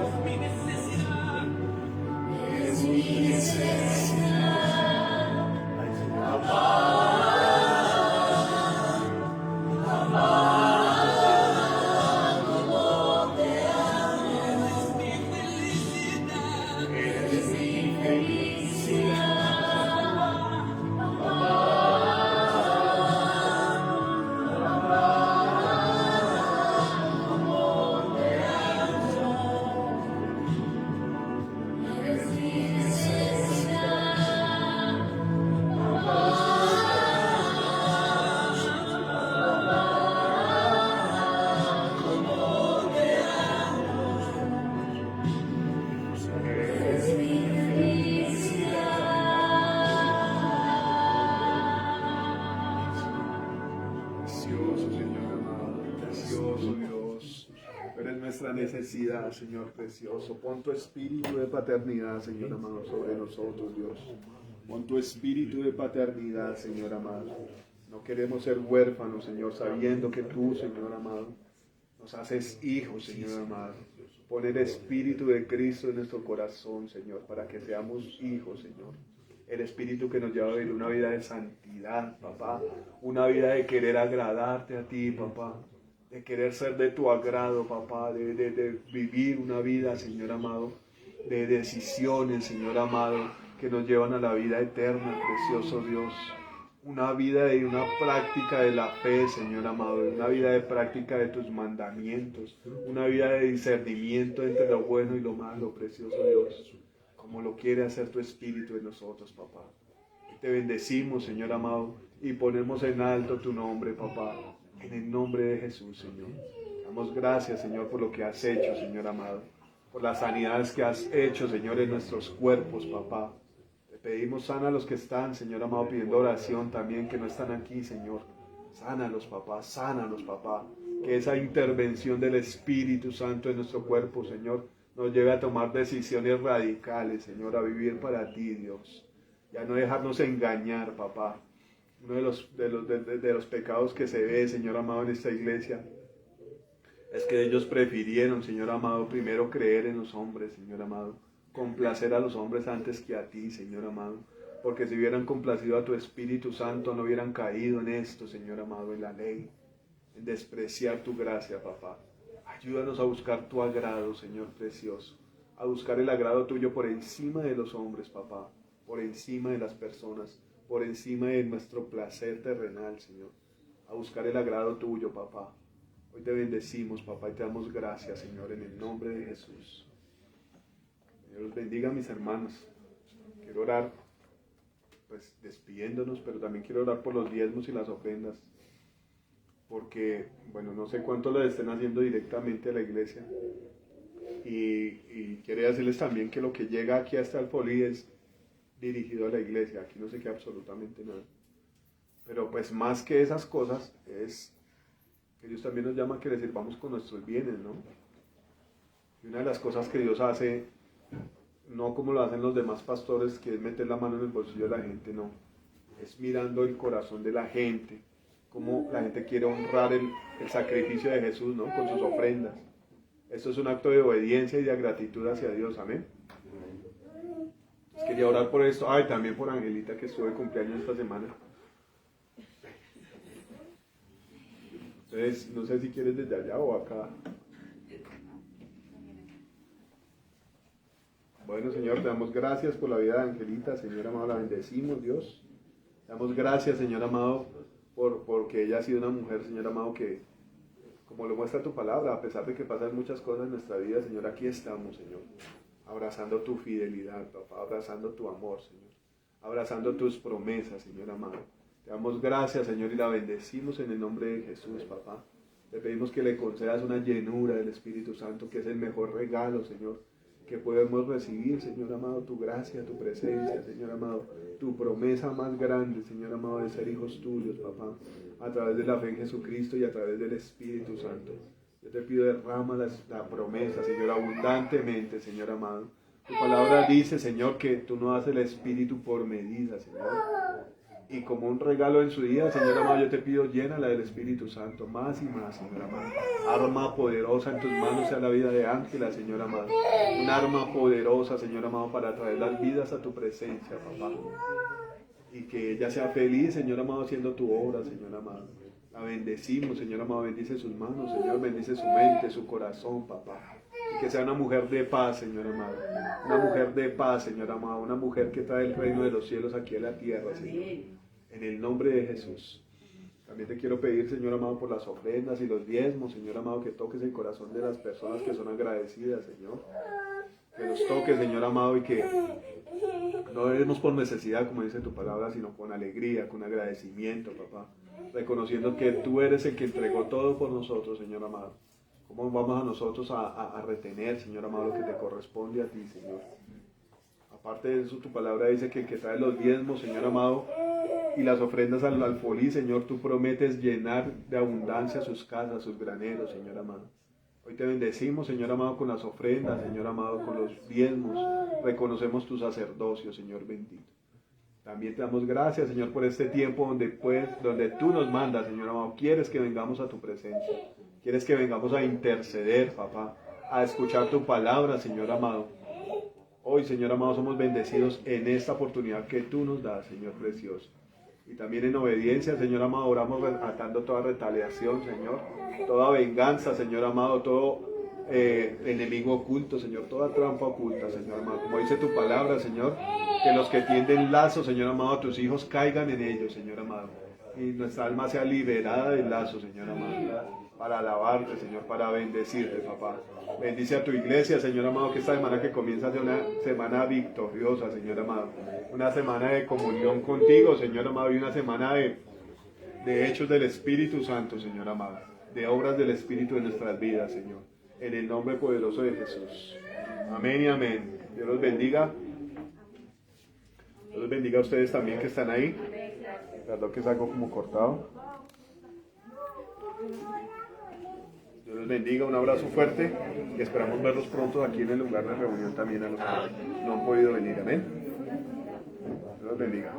es mi necesidad. Eres mi felicidad. Eres mi necesidad. Eres mi felicidad. Precioso, Señor amado, precioso Dios. Eres nuestra necesidad, Señor precioso. Pon tu espíritu de paternidad, Señor amado, sobre nosotros, Dios. Pon tu espíritu de paternidad, Señor amado. No queremos ser huérfanos, Señor, sabiendo que tú, Señor amado, nos haces hijos, Señor amado. Pon el espíritu de Cristo en nuestro corazón, Señor, para que seamos hijos, Señor. El espíritu que nos lleva a vivir una vida de santidad, papá. Una vida de querer agradarte a ti, papá. de querer ser de tu agrado, papá, de vivir una vida, Señor amado, de decisiones, Señor amado, que nos llevan a la vida eterna, precioso Dios. Una vida de una práctica de la fe, Señor amado, una vida de práctica de tus mandamientos, una vida de discernimiento entre lo bueno y lo malo, precioso Dios, como lo quiere hacer tu Espíritu en nosotros, papá. Te bendecimos, Señor amado, y ponemos en alto tu nombre, papá, en el nombre de Jesús, Señor. Damos gracias, Señor, por lo que has hecho, Señor amado, por las sanidades que has hecho, Señor, en nuestros cuerpos, papá. Te pedimos, sana a los que están, Señor amado, pidiendo oración también, que no están aquí, Señor. Sánalos, papá, sánalos, papá. Que esa intervención del Espíritu Santo en nuestro cuerpo, Señor, nos lleve a tomar decisiones radicales, Señor, a vivir para ti, Dios. Y a no dejarnos engañar, papá. Uno de los pecados que se ve, Señor amado, en esta iglesia, es que ellos prefirieron, Señor amado, primero creer en los hombres, Señor amado, complacer a los hombres antes que a ti, Señor amado, porque si hubieran complacido a tu Espíritu Santo, no hubieran caído en esto, Señor amado, en la ley, en despreciar tu gracia, papá. Ayúdanos a buscar tu agrado, Señor precioso, a buscar el agrado tuyo por encima de los hombres, papá, por encima de las personas, por encima de nuestro placer terrenal, Señor, a buscar el agrado tuyo, papá. Hoy te bendecimos, papá, y te damos gracias, Señor, en el nombre de Jesús. Dios los bendiga, mis hermanos. Quiero orar, pues, despidiéndonos, pero también quiero orar por los diezmos y las ofrendas, porque, bueno, no sé cuánto lo estén haciendo directamente a la iglesia, y quiero decirles también que lo que llega aquí hasta el Folí es dirigido a la iglesia. Aquí no se queda absolutamente nada. Pero pues más que esas cosas es que Dios también nos llama a que le sirvamos con nuestros bienes, ¿no? Y una de las cosas que Dios hace, no como lo hacen los demás pastores, que es meter la mano en el bolsillo de la gente, no. Es mirando el corazón de la gente, cómo la gente quiere honrar el sacrificio de Jesús, ¿no? Con sus ofrendas. Esto es un acto de obediencia y de gratitud hacia Dios, amén. Quería orar por esto. Ay, también por Angelita, que estuvo de cumpleaños esta semana. Entonces, no sé si quieres desde allá o acá. Bueno, Señor, te damos gracias por la vida de Angelita. Señor amado, la bendecimos, Dios. Te damos gracias, Señor amado, porque ella ha sido una mujer, Señor amado, que, como lo muestra tu palabra, a pesar de que pasan muchas cosas en nuestra vida, Señor, aquí estamos, Señor. Abrazando tu fidelidad, papá, abrazando tu amor, Señor, abrazando tus promesas, Señor amado. Te damos gracias, Señor, y la bendecimos en el nombre de Jesús, papá. Te pedimos que le concedas una llenura del Espíritu Santo, que es el mejor regalo, Señor, que podemos recibir, Señor amado, tu gracia, tu presencia, Señor amado, tu promesa más grande, Señor amado, de ser hijos tuyos, papá, a través de la fe en Jesucristo y a través del Espíritu Santo. Yo te pido, derrama la promesa, Señor, abundantemente, Señor amado. Tu palabra dice, Señor, que tú no das el Espíritu por medida, Señor. Y como un regalo en su día, Señor amado, yo te pido, llénala del Espíritu Santo, más y más, Señor amado. Arma poderosa en tus manos sea la vida de Ángela, Señor amado. Un arma poderosa, Señor amado, para traer las vidas a tu presencia, papá. Y que ella sea feliz, Señor amado, haciendo tu obra, Señor amado. La bendecimos, Señor amado, bendice sus manos, Señor, bendice su mente, su corazón, papá. Y que sea una mujer de paz, Señor amado. Una mujer de paz, Señor amado. Una mujer que trae el reino de los cielos aquí a la tierra, Señor. En el nombre de Jesús. También te quiero pedir, Señor amado, por las ofrendas y los diezmos, Señor amado, que toques el corazón de las personas que son agradecidas, Señor. Que los toques, Señor amado, y que no debemos por necesidad, como dice tu palabra, sino con alegría, con agradecimiento, papá. Reconociendo que tú eres el que entregó todo por nosotros, Señor amado. ¿Cómo vamos a nosotros a retener, Señor amado, lo que te corresponde a ti, Señor? Aparte de eso, tu palabra dice que el que trae los diezmos, Señor amado, y las ofrendas al Folí, Señor, tú prometes llenar de abundancia sus casas, sus graneros, Señor amado. Hoy te bendecimos, Señor amado, con las ofrendas, Señor amado, con los diezmos. Reconocemos tu sacerdocio, Señor bendito. También te damos gracias, Señor, por este tiempo donde tú nos mandas, Señor amado. Quieres que vengamos a tu presencia. Quieres que vengamos a interceder, papá, a escuchar tu palabra, Señor amado. Hoy, Señor amado, somos bendecidos en esta oportunidad que tú nos das, Señor precioso. Y también en obediencia, Señor amado, oramos atando toda retaliación, Señor, toda venganza, Señor amado, todo enemigo oculto, Señor, toda trampa oculta, Señor amado. Como dice tu palabra, Señor, que los que tienden lazos, Señor amado, a tus hijos caigan en ellos, Señor amado. Y nuestra alma sea liberada del lazo, Señor amado, para alabarte, Señor, para bendecirte, papá. Bendice a tu iglesia, Señor amado, que esta semana que comienza sea una semana victoriosa, Señor amado. Una semana de comunión contigo, Señor amado, y una semana de hechos del Espíritu Santo, Señor amado. De obras del Espíritu en nuestras vidas, Señor. En el nombre poderoso de Jesús. Amén y amén. Dios los bendiga. Dios los bendiga a ustedes también que están ahí. Perdón que es algo como cortado. Dios los bendiga, un abrazo fuerte y esperamos verlos pronto aquí en el lugar de reunión también a los que no han podido venir. Amén. Dios los bendiga.